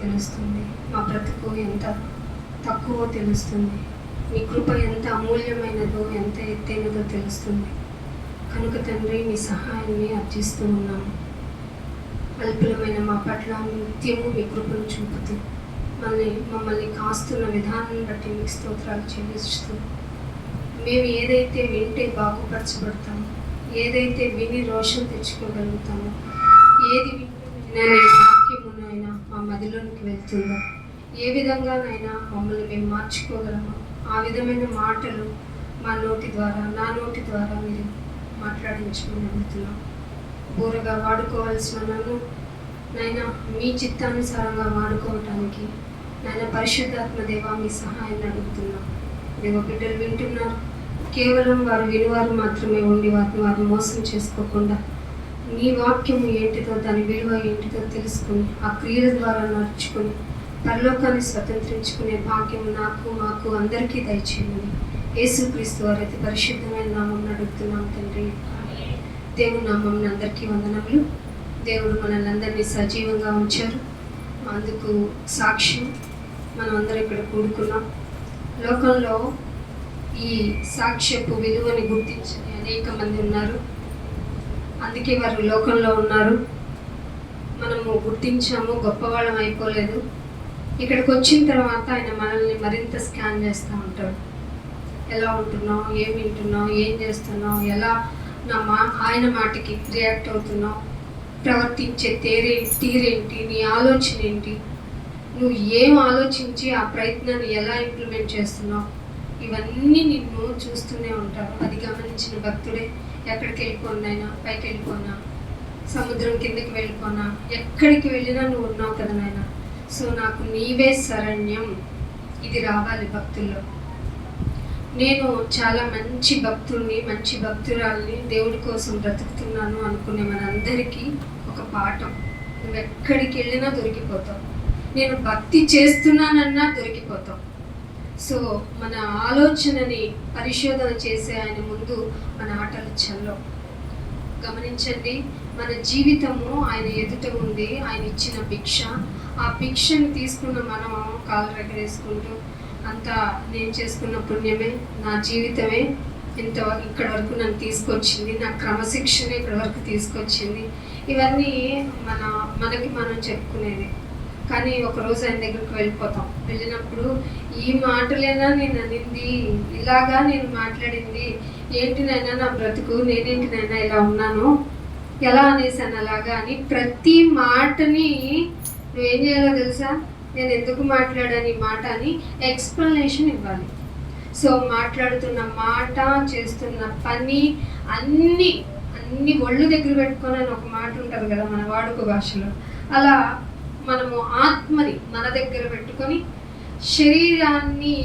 తెలుస్తుంది. మా బ్రతుకు ఎంత తక్కువో తెలుస్తుంది. మీ కృప ఎంత అమూల్యమైనదో, ఎంత ఎత్తైనదో తెలుస్తుంది. కనుక తండ్రి, మీ సహాయాన్ని అర్జిస్తూ ఉన్నాము. అల్పులమైన మా పట్ల నిత్యము మీ కృపను చూపుతూ మమ్మల్ని కాస్తున్న విధానాన్ని బట్టి మీకు స్తోత్రాలు చెల్లిస్తూ, మేము ఏదైతే వింటే బాగుపరచబడతామో, ఏదైతే విని రోషం తెచ్చుకోగలుగుతామో, ఏది వింటున్నా నీ వాక్యమునైనా మా మదిలోనికి వెళ్తుందో, ఏ విధంగానైనా మమ్మల్ని మేము మార్చుకోగలమో ఆ విధమైన మాటలు మా నోటి ద్వారా, నా నోటి ద్వారా మీరు మాట్లాడించమని అడుగుతున్నాం. బోరగా వాడుకోవాల్సిన నన్ను నైనా మీ చిత్తానుసారంగా వాడుకోవటానికి నైనా పరిశుద్ధాత్మ దేవా మీ సహాయాన్ని అడుగుతున్నాం. దేవ, బిడ్డలు వింటున్నారు, కేవలం వారు వినివారు మాత్రమే ఉండి వారిని మోసం చేసుకోకుండా నీ వాక్యము ఏంటిదో, దాని విలువ ఏంటిదో తెలుసుకుని ఆ క్రియల ద్వారా నడుచుకొని పరలోకాన్ని స్వతంత్రించుకునే భాగ్యం మాకు అందరికీ దయచేయండి. యేసుక్రీస్తు వారి అతి పరిశుద్ధమైన నామం అడుగుతున్నాం తండ్రి. దేవుని నామం అందరికీ వందనములు. దేవుడు మనల్ని అందరినీ సజీవంగా ఉంచారు. అందుకు సాక్ష్యం మనం అందరం ఇక్కడ కూడుకున్నాం. లోకంలో ఈ సాక్ష్యపు విలువని గుర్తించని అనేక మంది ఉన్నారు. అందుకే వారు లోకంలో ఉన్నారు. మనము గుర్తించాము, గొప్పవాళ్ళం అయిపోలేదు. ఇక్కడికి వచ్చిన తర్వాత ఆయన మనల్ని మరింత స్కాన్ చేస్తూ ఉంటాడు. ఎలా ఉంటున్నావు, ఏం వింటున్నావు, ఏం చేస్తున్నావు, ఎలా ఆయన మాటకి రియాక్ట్ అవుతున్నావు, ప్రవర్తించే తీరేంటి, నీ ఆలోచన ఏంటి, నువ్వు ఏం ఆలోచించి ఆ ప్రయత్నాన్ని ఎలా ఇంప్లిమెంట్ చేస్తున్నావు, ఇవన్నీ నిన్ను చూస్తూనే ఉంటారు. అది గమనించిన భక్తుడే ఎక్కడికి వెళ్ళిపోయినా, పైకి వెళ్ళిపోనా, సముద్రం కిందకి వెళ్ళిపోనా, ఎక్కడికి వెళ్ళినా నువ్వు ఉన్నావు కదా నాయన. సో నాకు నీవే శరణ్యం, ఇది రావాలి భక్తుల్లో. నేను చాలా మంచి భక్తుల్ని, మంచి భక్తురాల్ని, దేవుడి కోసం బ్రతుకుతున్నాను అనుకునే మనందరికీ ఒక పాఠం. నువ్వు ఎక్కడికి వెళ్ళినా దొరికిపోతావు. నేను భక్తి చేస్తున్నానన్నా దొరికిపోతావు. సో మన ఆలోచనని పరిశోధన చేసే ఆయన ముందు మన ఆటలు చల్లవు. గమనించండి, మన జీవితము ఆయన ఎదుట ఉంది. ఆయన ఇచ్చిన భిక్ష, ఆ భిక్షను తీసుకున్న మనం కాలు రెగరేసుకుంటూ అంతా నేను చేసుకున్న పుణ్యమే, నా జీవితమే ఇక్కడ వరకు నన్ను తీసుకొచ్చింది, నా క్రమశిక్షణ ఇక్కడ వరకు తీసుకొచ్చింది, ఇవన్నీ మనకి మనం చెప్పుకునేది. కానీ ఒకరోజు ఆయన దగ్గరికి వెళ్ళిపోతాం. వెళ్ళినప్పుడు ఈ మాటలేనా నేను అనింది, ఇలాగా నేను మాట్లాడింది, ఏంటినైనా నా బ్రతుకు, నేనేంటినైనా ఇలా ఉన్నాను, ఎలా అనేసాను అలాగా అని ప్రతి మాటని నువ్వేం చేయాలో తెలుసా, నేను ఎందుకు మాట్లాడాను ఈ మాట అని ఎక్స్ప్లెనేషన్ ఇవ్వాలి. సో మాట్లాడుతున్న మాట, చేస్తున్న పని అన్నీ ఒళ్ళు దగ్గర పెట్టుకొని అని ఒక మాట ఉంటుంది కదా మన వాడుక భాషలో, అలా మనము ఆత్మని మన దగ్గర పెట్టుకొని శరీరాన్ని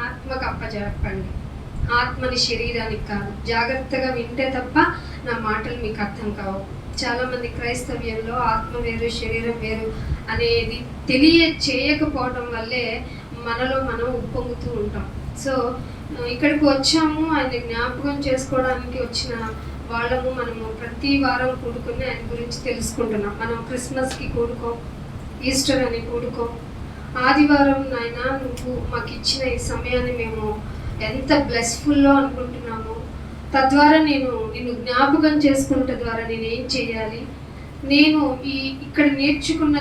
ఆత్మకు అప్పచెప్పండి. ఆత్మని శరీరానికి కాదు. జాగ్రత్తగా వింటే తప్ప నా మాటలు మీకు అర్థం కావు. చాలామంది క్రైస్తవ్యంలో ఆత్మ వేరు, శరీరం వేరు అనేది చేయకపోవడం వల్లే మనలో మనం ఉప్పొంగుతూ ఉంటాం. సో ఇక్కడికి వచ్చాము, ఆయన జ్ఞాపకం చేసుకోవడానికి వచ్చిన వాళ్ళము. మనము ప్రతి వారం కూడుకుని ఆయన గురించి తెలుసుకుంటున్నాం. మనం క్రిస్మస్కి కూడుకోం, ఈస్టర్ అని కూడుకోం. ఆదివారం నాయన నువ్వు మాకు ఇచ్చిన ఈ సమయాన్ని మేము ఎంత బ్లెస్ఫుల్లో అనుకుంటున్నాము. తద్వారా నిన్ను జ్ఞాపకం చేసుకున్న ద్వారా నేను ఏం చేయాలి, నేను ఇక్కడ నేర్చుకున్న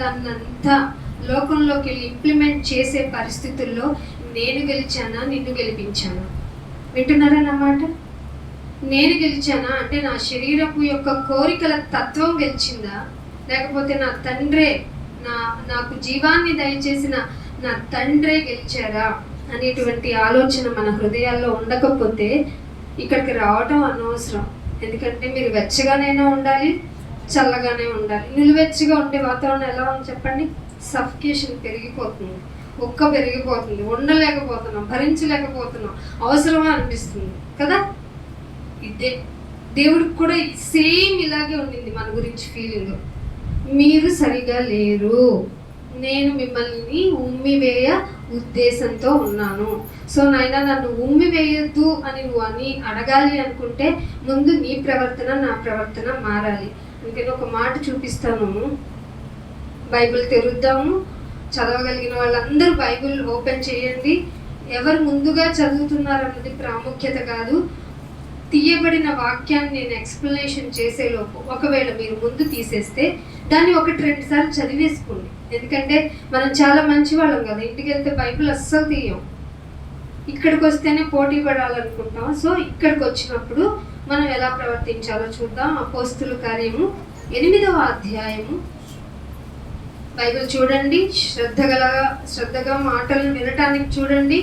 దాన్నంతా లోకంలోకి వెళ్ళి ఇంప్లిమెంట్ చేసే పరిస్థితుల్లో నేను గెలిచానా, నిన్ను గెలిపించానా? వింటున్నారా నా మాట? నేను గెలిచానా అంటే నా శరీరపు యొక్క కోరికల తత్వం గెలిచిందా, లేకపోతే నా తండ్రే, నాకు జీవాన్ని దయచేసిన నా తండ్రే గెలిచారా అనేటువంటి ఆలోచన మన హృదయాల్లో ఉండకపోతే ఇక్కడికి రావటం అనవసరం. ఎందుకంటే మీరు వెచ్చగానైనా ఉండాలి, చల్లగానే ఉండాలి. నిలువెచ్చగా ఉండే వాతావరణం ఎలా ఉంది చెప్పండి? సఫికేషన్ పెరిగిపోతుంది, పెరిగిపోతుంది, ఉండలేకపోతున్నాం, భరించలేకపోతున్నాం, అవసరమా అనిపిస్తుంది కదా. ఇదే దేవుడికి కూడా సేమ్ ఇలాగే ఉండింది మన గురించి ఫీలింగ్. మీరు సరిగా లేరు, నేను మిమ్మల్ని ఉమ్మివేయ ఉద్దేశంతో ఉన్నాను. సో నాయన నన్ను ఉమ్మివేయొద్దు అని నువ్వు అడగాలి అనుకుంటే ముందు నీ ప్రవర్తన, నా ప్రవర్తన మారాలి. అందుకని ఒక మాట చూపిస్తాను. బైబిల్ తెరుద్దాము. చదవగలిగిన వాళ్ళందరూ బైబిల్ ఓపెన్ చేయండి. ఎవరు ముందుగా చదువుతున్నారన్నది ప్రాముఖ్యత కాదు. తీయబడిన వాక్యాన్ని నేను ఎక్స్ప్లెనేషన్ చేసేలోపు ఒకవేళ మీరు ముందు తీసేస్తే దాన్ని 1-2 సార్లు చదివేసుకోండి. ఎందుకంటే మనం చాలా మంచి వాళ్ళం కదా, ఇంటికి వెళ్తే బైబిల్ అస్సలు తీయం, ఇక్కడికి వస్తేనే పోటీ పడాలనుకుంటాం. సో ఇక్కడికి వచ్చినప్పుడు మనం ఎలా ప్రవర్తించాలో చూద్దాం. అపోస్తుల కార్యము 8వ అధ్యాయము. బైబిల్ చూడండి, శ్రద్ధగా మాటలను వినటానికి చూడండి.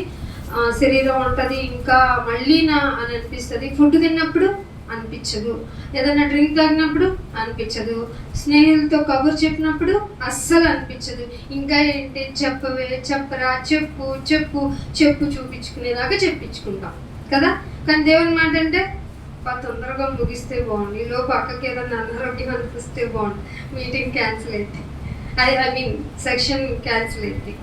శరీరం ఉంటుంది, ఇంకా మళ్ళీనా అని అనిపిస్తుంది. ఫుడ్ తిన్నప్పుడు అనిపించదు, ఏదైనా డ్రింక్ తాగినప్పుడు అనిపించదు, స్నేహితులతో కబురు చెప్పినప్పుడు అస్సలు అనిపించదు. ఇంకా ఏంటి, చెప్పరా, చెప్పు చెప్పు చెప్పు చూపించుకునేదాకా చెప్పించుకుంటాం కదా. కానీ దేవుని మాట అంటే తొందరగా ముగిస్తే బాగుంది, ఈలోపు అక్కకి ఏదన్నా అనారోగ్యం అనిపిస్తే బాగుంది, మీటింగ్ క్యాన్సిల్ అయితే, ఐ మీన్ సెక్షన్ క్యాన్సిల్ అయితే.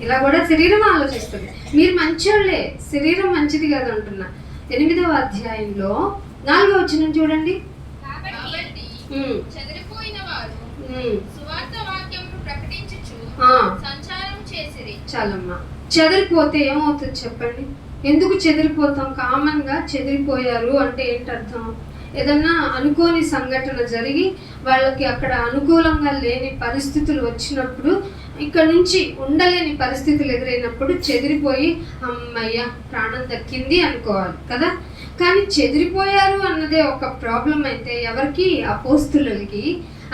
ఇలా కూడా శరీరం ఆలోచిస్తుంది. మీరు మంచోళ్ళే, శరీరం మంచిది కాదు అంటున్నా. 8వ అధ్యాయంలో 4వ వచనం చూడండి. చాలమ్మా, చెదిరిపోతే ఏమవుతుంది చెప్పండి? ఎందుకు చెదిరిపోతాం? కామన్ గా చెదిరిపోయారు అంటే ఏంటి అర్థం? ఏదన్నా అనుకోని సంఘటన జరిగి వాళ్ళకి అక్కడ అనుకూలంగా లేని పరిస్థితులు వచ్చినప్పుడు, ఇక్కడ నుంచి ఉండలేని పరిస్థితులు ఎదురైనప్పుడు చెదిరిపోయి అమ్మయ్య ప్రాణం దక్కింది అనుకోవాలి కదా. కానీ చెదిరిపోయారు అన్నదే ఒక ప్రాబ్లం అయితే ఎవరికి? అపోస్తులకి,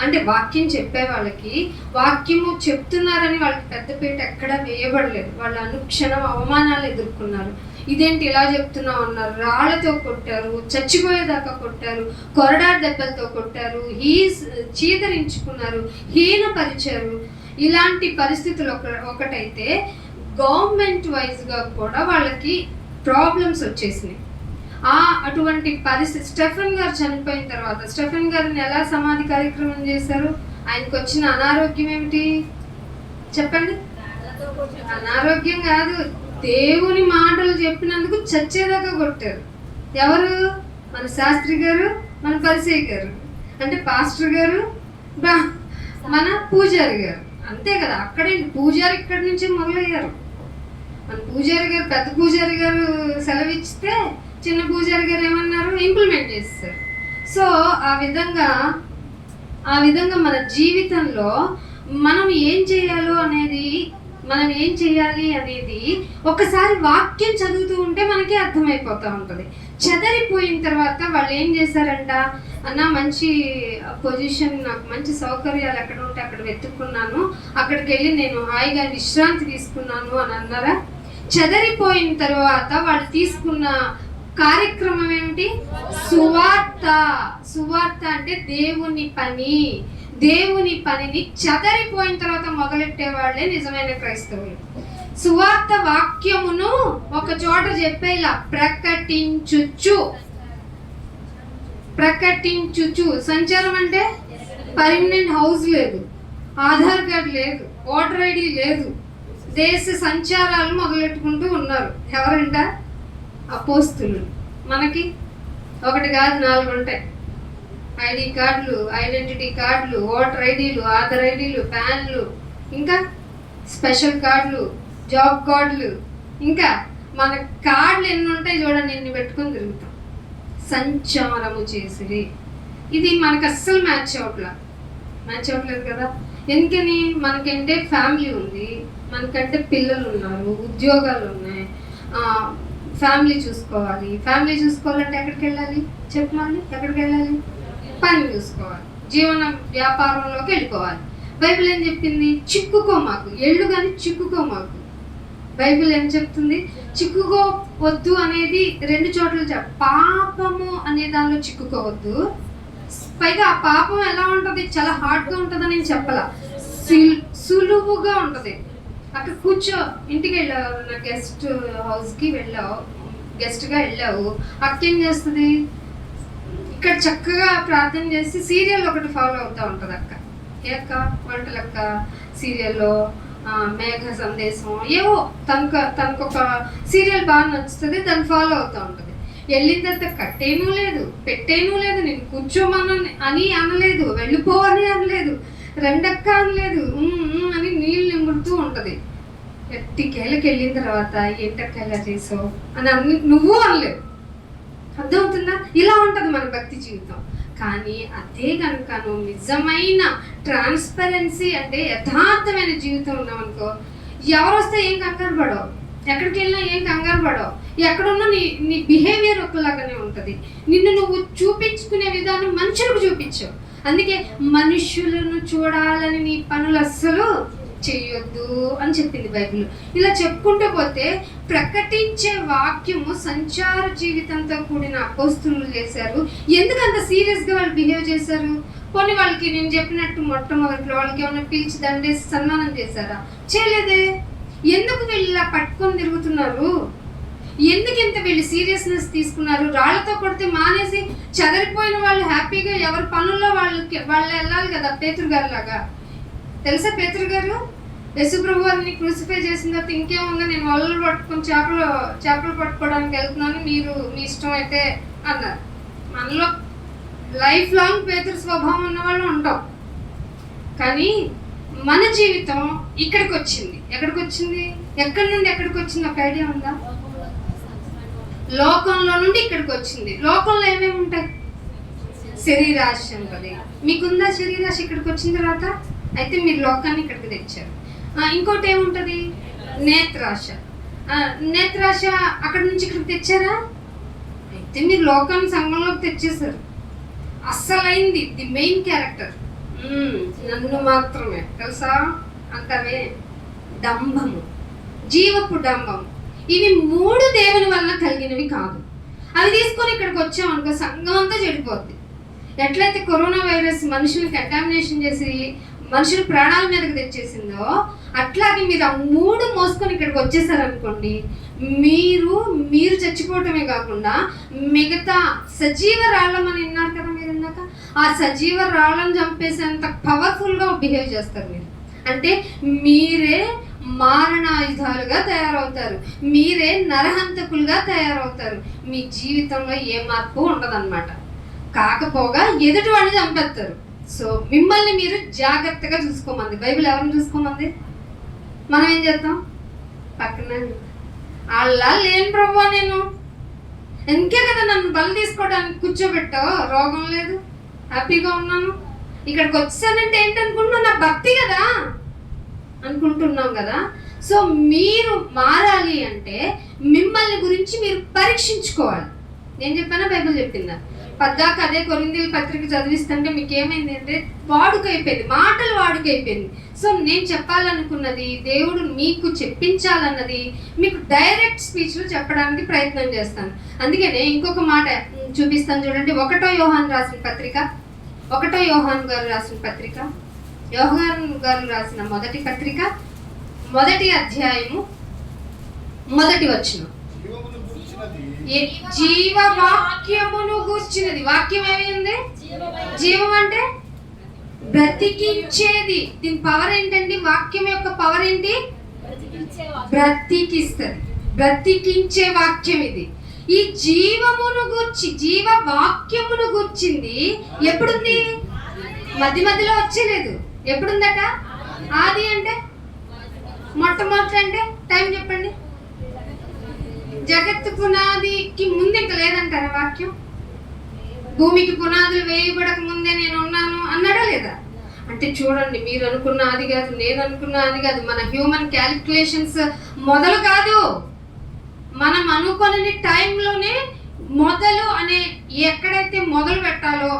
అంటే వాక్యం చెప్పే వాళ్ళకి. వాక్యము చెప్తున్నారని వాళ్ళకి పెద్దపీట ఎక్కడా వేయబడలేదు. వాళ్ళు అనుక్షణం అవమానాలు ఎదుర్కొన్నారు. ఇదేంటి ఇలా చెప్తున్నావు అన్నారు, రాళ్లతో కొట్టారు, చచ్చిపోయేదాకా కొట్టారు, కొరడా దెబ్బలతో కొట్టారు, చీదరించుకున్నారు, హీనపరిచారు. ఇలాంటి పరిస్థితులు ఒకటైతే గవర్నమెంట్ వైజ్గా కూడా వాళ్ళకి ప్రాబ్లమ్స్ వచ్చేసినాయి. అటువంటి పరిస్థితి స్టెఫెన్ గారు చనిపోయిన తర్వాత స్టెఫెన్ గారిని ఎలా సమాధి కార్యక్రమం చేశారు? ఆయనకు వచ్చిన అనారోగ్యం ఏమిటి చెప్పండి? అనారోగ్యం కాదు, దేవుని మాటలు చెప్పినందుకు చచ్చేదాకా కొట్టారు. ఎవరు? మన శాస్త్రి గారు, మన పరిసయ్య గారు, అంటే పాస్టర్ గారు, మన పూజారి గారు, అంతే కదా. అక్కడే పూజారి ఇక్కడి నుంచి మొదలయ్యారు. మన పూజారి గారు, పెద్ద పూజారి గారు సెలవిచ్చితే చిన్న పూజారి గారు ఏమన్నారు? ఇంప్లిమెంట్ చేస్తారు. సో ఆ విధంగా మన జీవితంలో మనం ఏం చేయాలి అనేది ఒకసారి వాక్యం చదువుతూ ఉంటే మనకి అర్థమైపోతూ ఉంటుంది. చెదరిపోయిన తర్వాత వాళ్ళు ఏం చేశారంట? అన్న మంచి పొజిషన్, నాకు మంచి సౌకర్యాలు ఎక్కడ ఉంటే అక్కడ వెతుక్కున్నాను, అక్కడికి వెళ్ళి నేను హాయిగా విశ్రాంతి తీసుకున్నాను అని అన్నారా? చెదరిపోయిన తర్వాత వాళ్ళు తీసుకున్న కార్యక్రమం ఏమిటి? సువార్త అంటే దేవుని పనిని చెదరిపోయిన తర్వాత మొదలెట్టే వాళ్ళే నిజమైన క్రైస్తవులు. సువార్త వాక్యమును ఒక చోట చెప్పేలా ప్రకటించుచు. సంచారం అంటే పర్మనెంట్ హౌస్ లేదు, ఆధార్ కార్డు లేదు, ఓటర్ ఐడి లేదు, దేశ సంచారాలు మొదలెట్టుకుంటూ ఉన్నారు. ఎవరంట? అపోస్తులు. మనకి 1 కాదు 4 ఉంటాయి. ఐడి కార్డులు, ఐడెంటిటీ కార్డులు, ఓటర్ ఐడీలు, ఆధార్ ఐడీలు, ప్యాన్లు, ఇంకా స్పెషల్ కార్డులు, జాబ్ కార్డులు, ఇంకా మన కార్డులు ఎన్ని ఉంటాయి చూడండి, ఎన్ని పెట్టుకొని తిరుగుతాం. సంచారము చేసిరి. ఇది మనకు అస్సలు మ్యాచ్ అవ్వట్లేదు కదా. ఎందుకని? మనకంటే ఫ్యామిలీ ఉంది, మనకంటే పిల్లలు ఉన్నారు, ఉద్యోగాలు ఉన్నాయి, ఫ్యామిలీ చూసుకోవాలంటే ఎక్కడికి వెళ్ళాలి చెప్పమని? ఎక్కడికి వెళ్ళాలి? పని చూసుకోవాలి, జీవన వ్యాపారంలోకి వెళ్ళిపోవాలి. బైబిల్ ఏం చెప్పింది? చిక్కుకోమాకు, ఎళ్ళు కానీ చిక్కుకోమాకు. బైబిల్ ఏం చెప్తుంది? చిక్కుకోవద్దు అనేది 2 చోట్ల పాపము అనే దానిలో చిక్కుకోవద్దు. పైగా ఆ పాపం ఎలా ఉంటుంది? చాలా హార్డ్గా ఉంటుందని నేను చెప్పాల, సులువుగా ఉంటుంది. అక్కడ కూర్చో, ఇంటికి వెళ్ళావు, నా గెస్ట్ హౌస్కి వెళ్ళావు, గెస్ట్గా వెళ్ళావు, అక్క ఏం చేస్తుంది? ఇక్కడ చక్కగా ప్రార్థన చేసి సీరియల్ ఒకటి ఫాలో అవుతూ ఉంటుంది అక్క. ఏ అక్క? వంటలక్క సీరియల్లో మేఘ సందేశం ఏవో తనకు ఒక సీరియల్ బాగా నచ్చుతుంది, దాన్ని ఫాలో అవుతూ ఉంటుంది. వెళ్ళిన తర్వాత కట్టేనూ లేదు, పెట్టేనూ లేదు, నేను కూర్చోమని అని అనలేదు, వెళ్ళిపోవని అనలేదు, రెండక్క అనలేదు, ఉంటుంది. ఎట్టికేళ్ళకి వెళ్ళిన తర్వాత ఏంటక్క ఇలా చేసావు అని నువ్వు అనలేవు. అర్థమవుతుందా? ఇలా ఉంటుంది మన భక్తి జీవితం. కానీ అదే కనుక నువ్వు నిజమైన ట్రాన్స్పరెన్సీ అంటే యథార్థమైన జీవితం ఉన్నామనుకో, ఎవరు వస్తే ఏం కంగారు పడవు, ఎక్కడికి వెళ్ళినా ఏం కంగారు పడవు, ఎక్కడున్నా నీ బిహేవియర్ ఒకలాగానే ఉంటుంది. నిన్ను నువ్వు చూపించుకునే విధానం మనుషులకు చూపించవు. అందుకే మనుషులను చూడాలని నీ పనులు అస్సలు చెయ్యొద్దు అని చెప్పింది బైబిల్. ఇలా చెప్పుకుంటూ పోతే ప్రకటించే వాక్యము సంచార జీవితంతో కూడిన అపోస్తులు చేశారు. ఎందుకంత సీరియస్గా వాళ్ళు బిహేవ్ చేశారు? కొన్ని వాళ్ళకి నేను చెప్పినట్టు మొట్టమొదటిలో వాళ్ళకి ఏమైనా పిలిచి దండేసి సన్మానం చేశారా? చేయలేదే. ఎందుకు వీళ్ళు ఇలా పట్టుకొని తిరుగుతున్నారు? ఎందుకు ఇంత వీళ్ళు సీరియస్నెస్ తీసుకున్నారు? రాళ్లతో కొడితే మానేసి చెదరిపోయిన వాళ్ళు హ్యాపీగా ఎవరి పనుల్లో వాళ్ళు వెళ్ళాలి కదా. పేతురు గారు లాగా. తెలుసా పేతురు గారు? యేసుప్రభు వారిని క్రూసిఫై చేసిన తర్వాత ఇంకేముందా, నేను వలలు పట్టుకొని చేపలు పట్టుకోవడానికి వెళ్తున్నాను, మీరు మీ ఇష్టం అయితే అన్నారు. మనలో లైఫ్ లాంగ్ పేతురు స్వభావం ఉన్న వాళ్ళు ఉంటాం. కానీ మన జీవితం ఇక్కడికి వచ్చింది. ఎక్కడికి వచ్చింది? ఎక్కడి నుండి ఎక్కడికి వచ్చింది? ఒక ఐడియా ఉందా? లోకంలో నుండి ఇక్కడికి వచ్చింది. లోకంలో ఏమేమి ఉంటాయి? శరీరాశ ఉంటుంది. మీకుందా శరీరాశ ఇక్కడికి వచ్చిన తర్వాత? అయితే మీరు లోకాన్ని ఇక్కడికి తెచ్చారు. ఇంకోటి ఏముంటుంది? నేత్రాశ. నేత్రాశ అక్కడి నుంచి ఇక్కడికి తెచ్చారా? అయితే మీరు లోకాన్ని సంఘంలోకి తెచ్చేశారు. అస్సలైంది ది మెయిన్ క్యారెక్టర్ నన్ను మాత్రమే తెలుసా అంటావే, డంభము, జీవపు డంభము. ఇవి 3 దేవుని వల్ల కలిగినవి కాదు. అవి తీసుకొని ఇక్కడికి వచ్చామనుకో సంఘం అంతా చెడిపోద్ది. ఎట్లయితే కరోనా వైరస్ మనుషుల్ని కంటామినేషన్ చేసి మనుషులు ప్రాణాల మీదకి తెచ్చేసిందో, అట్లాగే మీరు ఆ 3 మోసుకొని ఇక్కడికి వచ్చేసారనుకోండి, మీరు చచ్చిపోవటమే కాకుండా మిగతా సజీవ రాళ్ళమని విన్నారు కదా మీరు ఇందాక, ఆ సజీవ రాళ్ళను చంపేసేంత పవర్ఫుల్గా బిహేవ్ చేస్తారు మీరు. అంటే మీరే మారణాయుధాలుగా తయారవుతారు, మీరే నరహంతకులుగా తయారవుతారు. మీ జీవితంలో ఏ మార్పు ఉండదన్నమాట. కాకపోగా ఎదుటి వాడిని చంపేస్తారు. సో మిమ్మల్ని మీరు జాగ్రత్తగా చూసుకోమంది బైబిల్. ఎవరిని చూసుకోమంది? మనం ఏం చేద్దాం? పక్కన అలా లేని ప్రభు, నేను ఇంకే కదా నన్ను బలి తీసుకోవడానికి కూర్చోబెట్టావు, రోగం లేదు, హ్యాపీగా ఉన్నాను, ఇక్కడికి వచ్చానంటే ఏంటనుకుంటున్నావు? నా భక్తి కదా అనుకుంటున్నాం కదా. సో మీరు మారాలి అంటే మిమ్మల్ని గురించి మీరు పరీక్షించుకోవాలి. నేను చెప్పానా బైబిల్ చెప్పిందా? పద్దాక అదే కొరింథీయుల పత్రిక చదివిస్తుంటే మీకు ఏమైంది అంటే వాడుకైపోయింది, మాటలు వాడుకైపోయింది. సో నేను చెప్పాలనుకున్నది, దేవుడు మీకు చెప్పించాలన్నది మీకు డైరెక్ట్ స్పీచ్లో చెప్పడానికి ప్రయత్నం చేస్తాను. అందుకనే ఇంకొక మాట చూపిస్తాను చూడండి. 1 యోహాను రాసిన పత్రిక, 1 యోహాను గారు రాసిన పత్రిక, యోహాను గారు రాసిన మొదటి పత్రిక, 1వ అధ్యాయము 1వ వచనం. జీవవాక్యమును గూర్చినది. వాక్యం ఏమైంది? జీవం అంటే బ్రతికించేది. దీని పవర్ ఏంటండి? వాక్యం యొక్క పవర్ ఏంటి? బ్రతికిస్తుంది, బ్రతికించే వాక్యం ఇది. ఈ జీవమును గూర్చి, జీవ వాక్యమును గూర్చింది ఎప్పుడుంది? మధ్యలో వచ్చేలేదు. ఎప్పుడుందట? ఆది అంటే మొట్టమొదటి అంటే టైం చెప్పండి. జగత్తు పునాదికి ముందు ఇంకా లేదంటారా వాక్యం? భూమికి పునాదులు వేయబడక ముందే నేను ఉన్నాను అన్నాడా లేదా? అంటే చూడండి, మీరు అనుకున్న అది కాదు, నేను అనుకున్న అది కాదు, మన హ్యూమన్ క్యాలిక్యులేషన్స్ మొదలు కాదు. మనం అనుకునే టైంలోనే మొదలు అనే ఎక్కడైతే మొదలు పెట్టాలో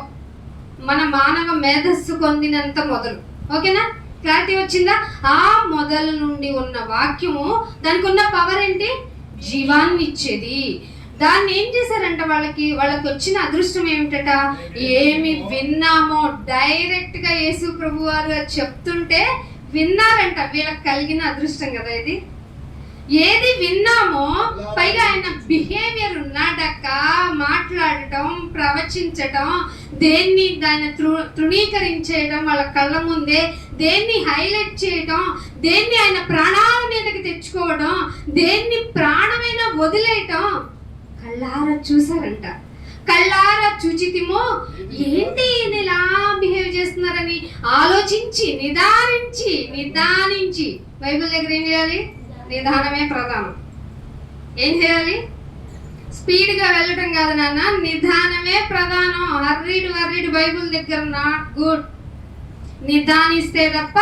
మన మానవ మేధస్సు పొందినంత మొదలు. ఓకేనా? క్లారిటీ వచ్చిందా? ఆ మొదలు నుండి ఉన్న వాక్యము, దానికి ఉన్న పవర్ ఏంటి? జీవాన్ని ఇచ్చేది. దాన్ని ఏం చేశారంట, వాళ్ళకి వచ్చిన అదృష్టం ఏమిటట? ఏమి విన్నామో డైరెక్ట్ గా యేసు ప్రభు వారు చెప్తుంటే విన్నారంట. వీళ్ళకి కలిగిన అదృష్టం కదా ఇది. ఏది విన్నామో పైగా ఆయన బిహేవియర్, నడక, మాట్లాడటం, ప్రవచించటం, దాన్ని తృణీకరించేయడం, వాళ్ళ కళ్ళ ముందే దేన్ని హైలైట్ చేయడం, దేన్ని ఆయన ప్రాణాల మీదకి తెచ్చుకోవడం, దేన్ని ప్రాణమైన వదిలేయటం కళ్ళారా చూసారంట. కళ్ళారా చూచితిమో, ఏంటి ఈయన ఇలా బిహేవ్ చేస్తున్నారని ఆలోచించి నిదానించి బైబిల్ దగ్గర ఏం చేయాలి? నిదానమే ప్రధానం. ఏం చేయాలి? స్పీడ్గా వెళ్ళటం కాదు నాన్న, నిదానమే ప్రధానం. హర్రీడు బైబిల్ దగ్గర నాట్ గుడ్. నిదానిస్తే తప్ప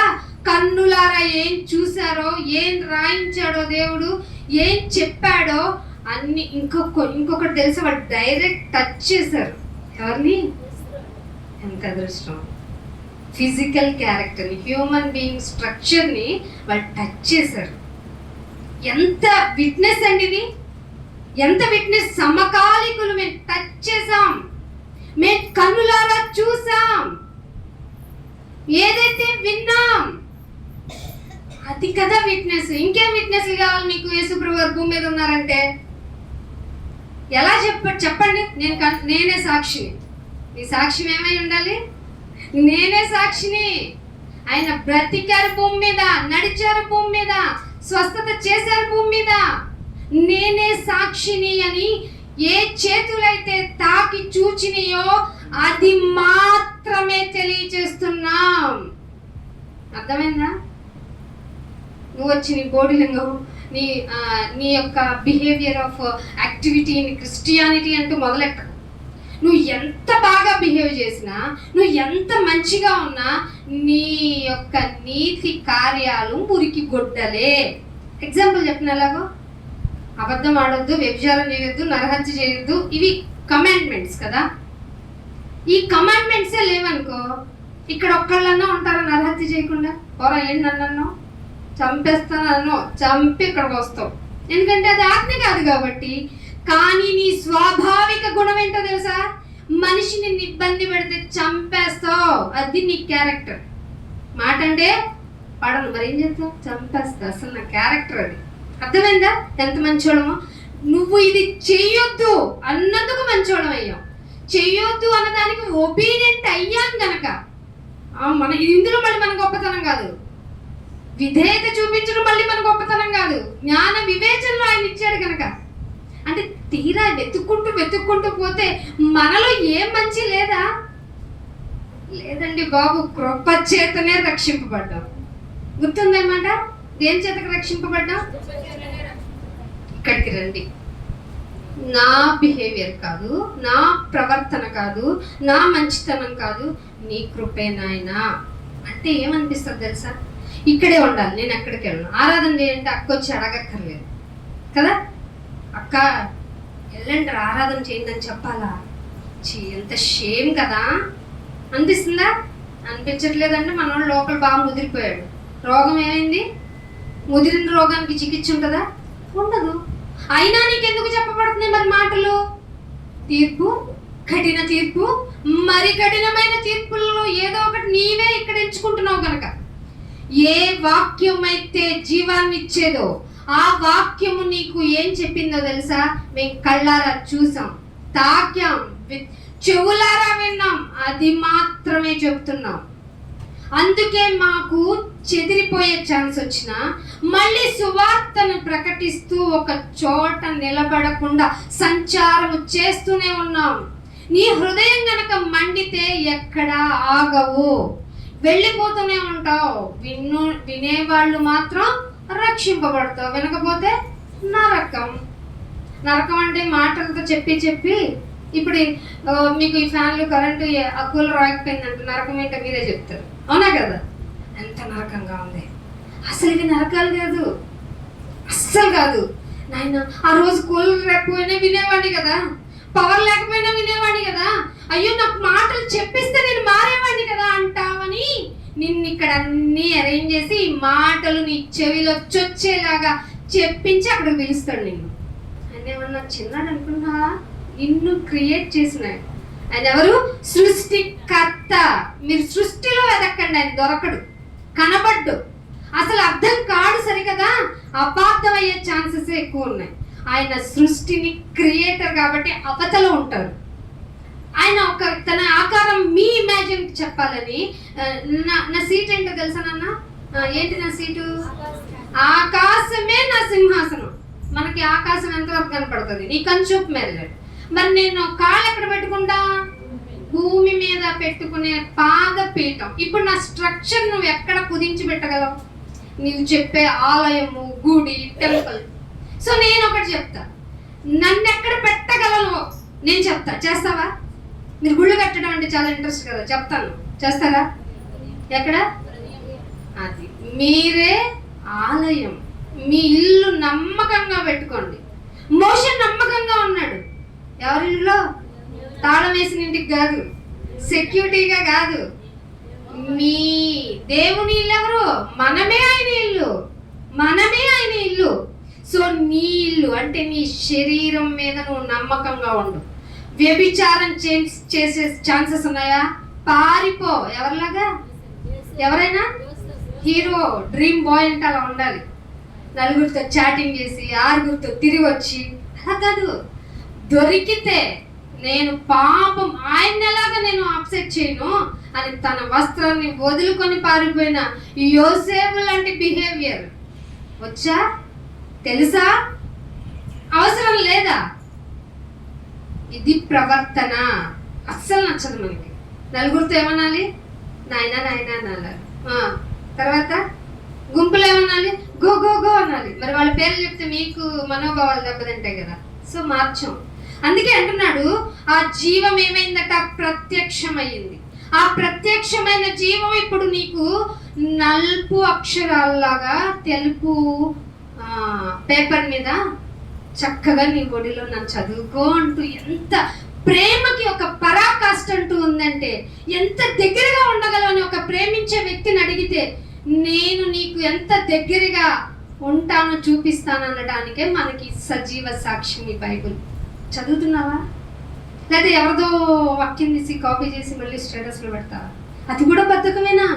కన్నులారా ఏం చూశారో, ఏం రాయించాడో దేవుడు, ఏం చెప్పాడో అన్ని ఇంకొకటి తెలుసా, వాళ్ళు డైరెక్ట్ టచ్ చేశారు. ఎవరిని? ఎంత అదృష్టం! ఫిజికల్ క్యారెక్టర్ని, హ్యూమన్ బీయింగ్ స్ట్రక్చర్ని వాళ్ళు టచ్ చేశారు. ఎంత విట్నెస్ అండి ఇది! ఎంత విట్నెస్! సమకాలికులు మేము టచ్ చేసాం, మేము కన్నులారా చూసాం, ఏదైతే విన్నాం అది కదా విట్నెస్. ఇంకేం విట్నెస్లు కావాలి మీకు? యేసుప్రభు వారు భూమి మీద ఉన్నారంటే ఎలా చెప్పండి? నేనే సాక్షిని. ఈ సాక్ష్యం ఏమై ఉండాలి? నేనే సాక్షిని. ఆయన బ్రతికారు భూమి మీద, నడిచారు భూమి మీద, స్వస్థత చేశారు భూమి మీద. నేనే సాక్షిని అని ఏ చేతులైతే తాకి చూచినయో అది మాత్రమే తెలియజేస్తున్నాం. అర్థమైందా? నువ్వు వచ్చి నీ బాడీ లాంగ్వేజ్, నీ యొక్క behaviour of activity in Christianity అంటూ మొదలెట్ట. నువ్వు ఎంత బాగా బిహేవ్ చేసినా, నువ్వు ఎంత మంచిగా ఉన్నా, నీ యొక్క నీతి కార్యాలు మురికి గొడ్డలే. ఎగ్జాంపుల్ చెప్పిన ఎలాగో, అబద్ధం ఆడొద్దు, వ్యభిచారం చేయొద్దు, నరహత్య చేయొద్దు, ఇవి కమాండ్మెంట్స్ కదా. ఈ కమాండ్మెంట్సే లేవనుకో, ఇక్కడ ఒక్కళ్ళన్నా ఉంటారా నరహత్య చేయకుండా? పోరా ఏంటి నన్ను చంపేస్తానో, చంపి ఇక్కడికి వస్తావు. ఎందుకంటే అది ఆజ్ఞ కాదు కాబట్టి. కానీ నీ స్వాభావిక గుణం ఏంటో తెలుసా? మనిషిని ఇబ్బంది పెడితే చంపేస్తావు. అది నీ క్యారెక్టర్. మాట అంటే పడను, మరి ఏం చేస్తావు? చంపేస్తా. అసలు నా క్యారెక్టర్ అది. అర్థమైందా? ఎంత మంచోళమో. నువ్వు ఇది చెయ్యొద్దు అన్నందుకు మంచోళం అయ్యాం. చెయ్యొద్దు అన్నదానికి ఒబీడియంట్ అయ్యాం గనక మన ఇందులో మళ్ళీ మన గొప్పతనం కాదు. విధేయత చూపించడం మళ్ళీ మన గొప్పతనం కాదు. జ్ఞాన వివేచనలో ఆయన ఇచ్చాడు కనుక. అంటే తీరా వెతుక్కుంటూ పోతే మనలో ఏం మంచి లేదా? లేదండి బాబు, కృప చేతనే రక్షింపబడ్డాం. గుర్తుందన్నమాట. దేని చేతకు రక్షింపబడ్డాం? ఇక్కడికి రండి. నా బిహేవియర్ కాదు, నా ప్రవర్తన కాదు, నా మంచితనం కాదు, నీ కృపే నాయనా అంటే ఏమనిపిస్తుంది తెలుసా? ఇక్కడే ఉండాలి, నేను ఎక్కడికి వెళ్ళను. ఆరాధన చేయంటే అక్క వచ్చి అడగక్కర్లేదు కదా. అక్క వెళ్ళండి ఆరాధన చేయండి అని చెప్పాలా? ఎంత షేమ్ కదా. అనిపిస్తుందా? అనిపించట్లేదంటే మన వాళ్ళు లోపల బాగా ముదిరిపోయాడు. రోగం ఏమైంది? ముదిరిన రోగానికి చికిత్స ఉంటుందా? ఉండదు. అయినా నీకెందుకు చెప్పబడుతుంది మరి మాటలు? తీర్పు, కఠిన తీర్పు, మరి కఠినమైన తీర్పులలో ఏదో ఒకటి నీవే ఇక్కడ ఎంచుకుంటున్నావు కనుక. ఏ వాక్యం అయితే జీవాన్ని ఇచ్చేదో ఆ వాక్యము నీకు ఏం చెప్పిందో తెలుసా? మేము కళ్ళారా చూసాం, తాకాం, చెవులారా విన్నాం, అది మాత్రమే చెప్తున్నాం. అందుకే మాకు చెదిరిపోయే ఛాన్స్ వచ్చినా మళ్ళీ సువార్తను ప్రకటిస్తూ ఒక చోట నిలబడకుండా సంచారం చేస్తూనే ఉన్నాం. నీ హృదయం గనక మండితే ఎక్కడా ఆగవు, వెళ్ళిపోతూనే ఉంటావు. వినేవాళ్ళు మాత్రం రక్షింపబడతావు, వినకపోతే నరకం. నరకం అంటే మాటలతో చెప్పి ఇప్పుడు మీకు ఈ ఫ్యాన్లు కరెంటు అక్కులు రాకపోయిందంటే నరకం ఏంటో మీరే చెప్తారు, అవునా కదా? ఎంత నరకంగా ఉంది అసలు. ఇది నరకాలు కాదు, అస్సలు కాదు నాయన. ఆ రోజు కూలర్ లేకపోయినా వినేవాడిని కదా, పవర్ లేకపోయినా వినేవాడిని కదా, అయ్యో నాకు మాటలు చెప్పిస్తే నేను మారేవాడిని కదా అంటావని నిన్ను ఇక్కడ అన్నీ అరేంజ్ చేసి ఈ మాటలు నీ చెవిలో చొచ్చేలాగా చెప్పించి అక్కడికి పిలుస్తాడు నిన్ను. ఆయన ఏమన్నా చిన్నాడు అనుకున్నా? నిన్ను క్రియేట్ చేసినాడు ఆయన. ఎవరు? సృష్టికర్త. మీరు సృష్టిలో వెతకండి, ఆయన దొరకడు, కనబడ్డు, అసలు అర్థం కాడు. సరికదా, అపార్థమయ్యే ఛాన్సెస్ ఎక్కువ ఉన్నాయి. ఆయన సృష్టిని క్రియేటర్ కాబట్టి అవతలో ఉంటారు. ఆయన తన ఆకారం మీ ఇమాజిన్ చెప్పాలని. నా సీట్ ఏంటో తెలుసా నాన్న? ఏంటి నా సీటు? ఆకాశమే నా సింహాసనం. మనకి ఆకాశం ఎంతవరకు కనపడుతుంది? నీ కన్చూపు మేరలేదు. మరి నేను కాళ్ళు ఎక్కడ పెట్టుకుంటా? భూమి మీద పెట్టుకునే పాదపీఠం. ఇప్పుడు నా స్ట్రక్చర్ నువ్వు ఎక్కడ కుదించి పెట్టగలవు? నీవు చెప్పే ఆలయము, గుడి, టెంపుల్. సో నేను ఒకటి చెప్తా, నన్ను ఎక్కడ పెట్టగలను నేను చెప్తా. చేస్తావా? మీరు గుళ్ళు కట్టడం అంటే చాలా ఇంట్రెస్ట్ కదా, చెప్తాను. చేస్తారా? ఎక్కడ? అది మీరే ఆలయం. మీ ఇల్లు నమ్మకంగా పెట్టుకోండి. మోషే నమ్మకంగా ఉన్నాడు. ఎవరిలో? తాళం వేసిన ఇంటికి కాదు, సెక్యూరిటీగా కాదు. మీ దేవుని ఇల్లు ఎవరు? మనమే ఆయన ఇల్లు, మనమే ఆయన ఇల్లు. సో నీ ఇల్లు అంటే నీ శరీరం మీద నువ్వు నమ్మకంగా ఉండు. వ్యభిచారం చేసే ఛాన్సెస్ ఉన్నాయా? పారిపో. ఎవరిలాగా? ఎవరైనా హీరో, డ్రీమ్ బాయ్ అంటే అలా ఉండాలి. నలుగురితో చాటింగ్ చేసి, ఆరుగురితో తిరిగి వచ్చి, అలా కాదు. దొరికితే నేను పాపం ఆయనలాగా నేను అప్సెట్ చేయను అని తన వస్త్రాన్ని వదులుకొని పారిపోయిన యోసేపు లాంటి బిహేవియర్ వచ్చా? తెలుసా? అవసరం లేదా? ఇది ప్రవర్తన అస్సలు నచ్చదు మనకి. నలుగురితో ఏమనాలి? నాయనా నాయనా అనాలి. తర్వాత గుంపులు ఏమనాలి? గో గో గో అనాలి. మరి వాళ్ళ పేర్లు చెప్తే మీకు మనోభావాలు దెబ్బతింటాయి కదా. సో మార్చం. అందుకే అంటున్నాడు, ఆ జీవం ఏమైందట? ప్రత్యక్షమైంది. ఆ ప్రత్యక్షమైన జీవం ఇప్పుడు నీకు నలుపు అక్షరాల్లాగా తెలుపు పేపర్ మీద చక్కగా నీ ఒడిలో నన్ను చదువుకో అంటూ, ఎంత ప్రేమకి ఒక పరాకాష్ట అంటూ ఉందంటే, ఎంత దగ్గరగా ఉండగలవు అని ఒక ప్రేమించే వ్యక్తిని అడిగితే, నేను నీకు ఎంత దగ్గరగా ఉంటానో చూపిస్తాను అనడానికే మనకి సజీవ సాక్ష్యం ఈ బైబుల్. చదువుతున్నావా? లేదా ఎవరిదో వాక్యం తీసి కాపీ చేసి మళ్ళీ స్టేటస్లో పెడతావా? అది కూడా బద్ధకమేనా?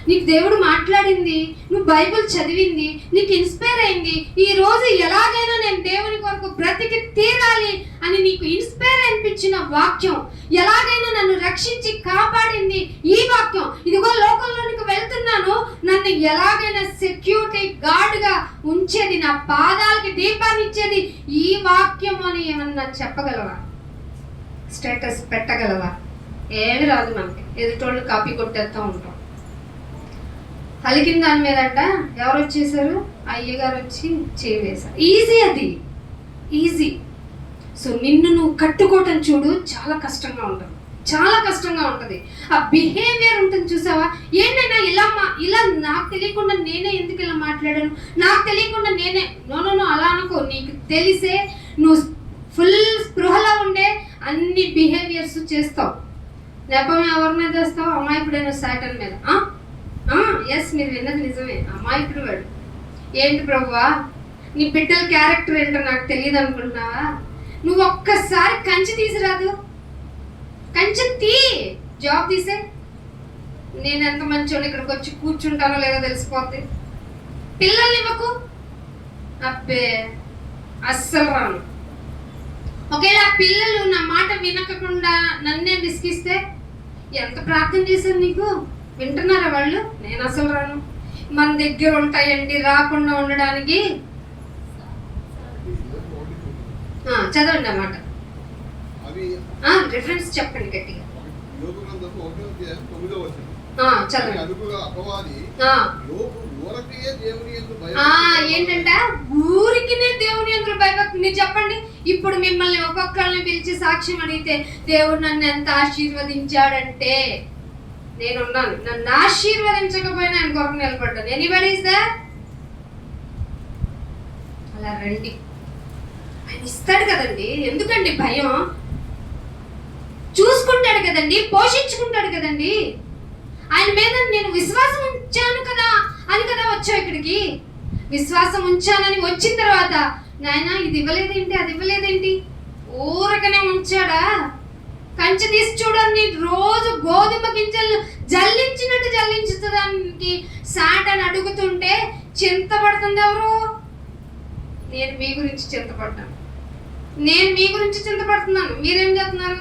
నీకు దేవుడు మాట్లాడింది, నువ్వు బైబిల్ చదివింది, నీకు ఇన్స్పైర్ అయింది. ఈ రోజు ఎలాగైనా నేను దేవుని కొరకు బ్రతికి తీరాలి అని నీకు ఇన్స్పైర్ అనిపించిన వాక్యం, ఎలాగైనా నన్ను రక్షించి కాపాడింది ఈ వాక్యం. ఇదిగో లోకంలోనికి వెళ్తున్నాను, నన్ను ఎలాగైనా సెక్యూరిటీ గార్డ్గా ఉంచేది, నా పాదాలకి దీపాన్ని ఇచ్చేది ఈ వాక్యం అని ఏమన్నా చెప్పగలవా? స్టేటస్ పెట్టగలవా? ఏమి రాదు మనకి. ఎదుటోళ్ళు కాపీ కొట్టేస్తూ ఉంటాం. పలికిన దాని మీదంట ఎవరు వచ్చేసారు? అయ్యగారు వచ్చి చేవేశారు. ఈజీ, అది ఈజీ. సో నిన్ను నువ్వు కట్టుకోవటం చూడు, చాలా కష్టంగా ఉంటుంది, చాలా కష్టంగా ఉంటుంది. ఆ బిహేవియర్ ఉంటుంది చూసావా? ఏంటైనా ఇలా నాకు తెలియకుండా నేనే ఎందుకు ఇలా మాట్లాడాను, నాకు తెలియకుండా నేనే నో అలా అనుకో. నీకు తెలిసే నువ్వు ఫుల్ స్పృహలో ఉండే అన్ని బిహేవియర్స్ చేస్తావు. నెపం ఎవరి మీద చేస్తావు? అమాయకుడైన సాటన్ మీద. ఎస్, మీరు విన్నది నిజమే, అమాయకుడు వాడు. ఏంటి ప్రభువా, నీ బిడ్డల క్యారెక్టర్ ఏంటో నాకు తెలియదు అనుకుంటున్నావా? నువ్వు ఒక్కసారి కంచి తీసిరాదు, కంచి జాబ్ తీసే, నేను ఎంత మంచోని ఇక్కడికి వచ్చి కూర్చుంటానో లేదో తెలిసిపోద్ది. పిల్లల్ని ఇవ్వకు, అబ్బే అస్సలు రాను. ఒకవేళ పిల్లలు నా మాట వినకుండా నన్నే విసిగిస్తే, ఎంత ప్రార్థన చేశాను నీకు, వింటున్నారా వాళ్ళు? నేను అసలు రాను. మన దగ్గర ఉంటాయండి రాకుండా ఉండడానికి. చదవండి అన్నమాట, రిఫరెన్స్ చెప్పండి గట్టిగా. ఏంటంటే ఊరికినే దేవుని యందు భయభక్తి. మీరు చెప్పండి, ఇప్పుడు మిమ్మల్ని ఒక్కొక్కరిని పిలిచి సాక్ష్యం అడిగితే, దేవుడు నన్ను ఎంత ఆశీర్వదించాడంటే నేనున్నాను, నన్ను ఆశీర్వదించకపోయినా ఆయన కొరకు నిలబడ్డాను. Anybody is there? అలా రండి, ఆయన ఇస్తాడు కదండి. ఎందుకండి భయం? చూసుకుంటాడు కదండి, పోషించుకుంటాడు కదండి. ఆయన మీద నేను విశ్వాసం ఉంచాను కదా అని కదా వచ్చావు ఇక్కడికి. విశ్వాసం ఉంచానని వచ్చిన తర్వాత, నాయన ఇది ఇవ్వలేదేంటి, అది ఇవ్వలేదేంటి, ఊరకనే ఉంచాడా? కంచె తీసి చూడండి, రోజు గోధుమ గింజలు జల్లించినట్టు జల్లించడానికి సాటని అడుగుతుంటే చింతపడుతుంది ఎవరు? నేను మీ గురించి చింతపడ్డాను, నేను మీ గురించి చింతపడుతున్నాను. మీరేం చేస్తున్నారు?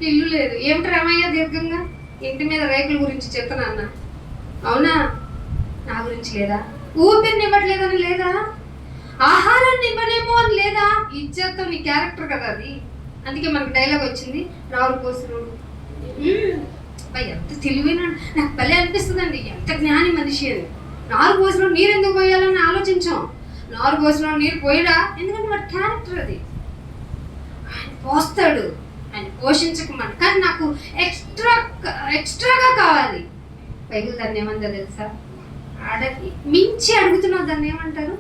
ఇల్లు లేదు, ఏమిటి రమయ్య దీర్ఘంగా ఇంటి మీద రేకుల గురించి చింతనన్న? అవునా? నా గురించి లేదా? ఊపిరిని ఇవ్వట్లేదని లేదా? ఆహారాన్ని ఇవ్వలేమో అని లేదా? ఇచ్చేస్తాం, నీ క్యారెక్టర్ కదా అది. అందుకే మనకు డైలాగ్ వచ్చింది, రావులు పోసినోడు. ఎంత తెలివైన, నాకు భలే అనిపిస్తుందండి, ఎంత జ్ఞాని మనిషి అని. నారు పోసినోడు నీరు ఎందుకు పోయాలని ఆలోచించాం. నారు పోసినోడు నీరు పోయడా, ఎందుకంటే వాడి క్యారెక్టర్ అది. ఆయన పోస్తాడు, ఆయన పోషించకమని. కానీ నాకు ఎక్స్ట్రాగా కావాలి. బైబిల్ దాన్ని ఏమంటారు తెలుసా? మించి అడుగుతున్నావు, దాన్ని ఏమంటారు?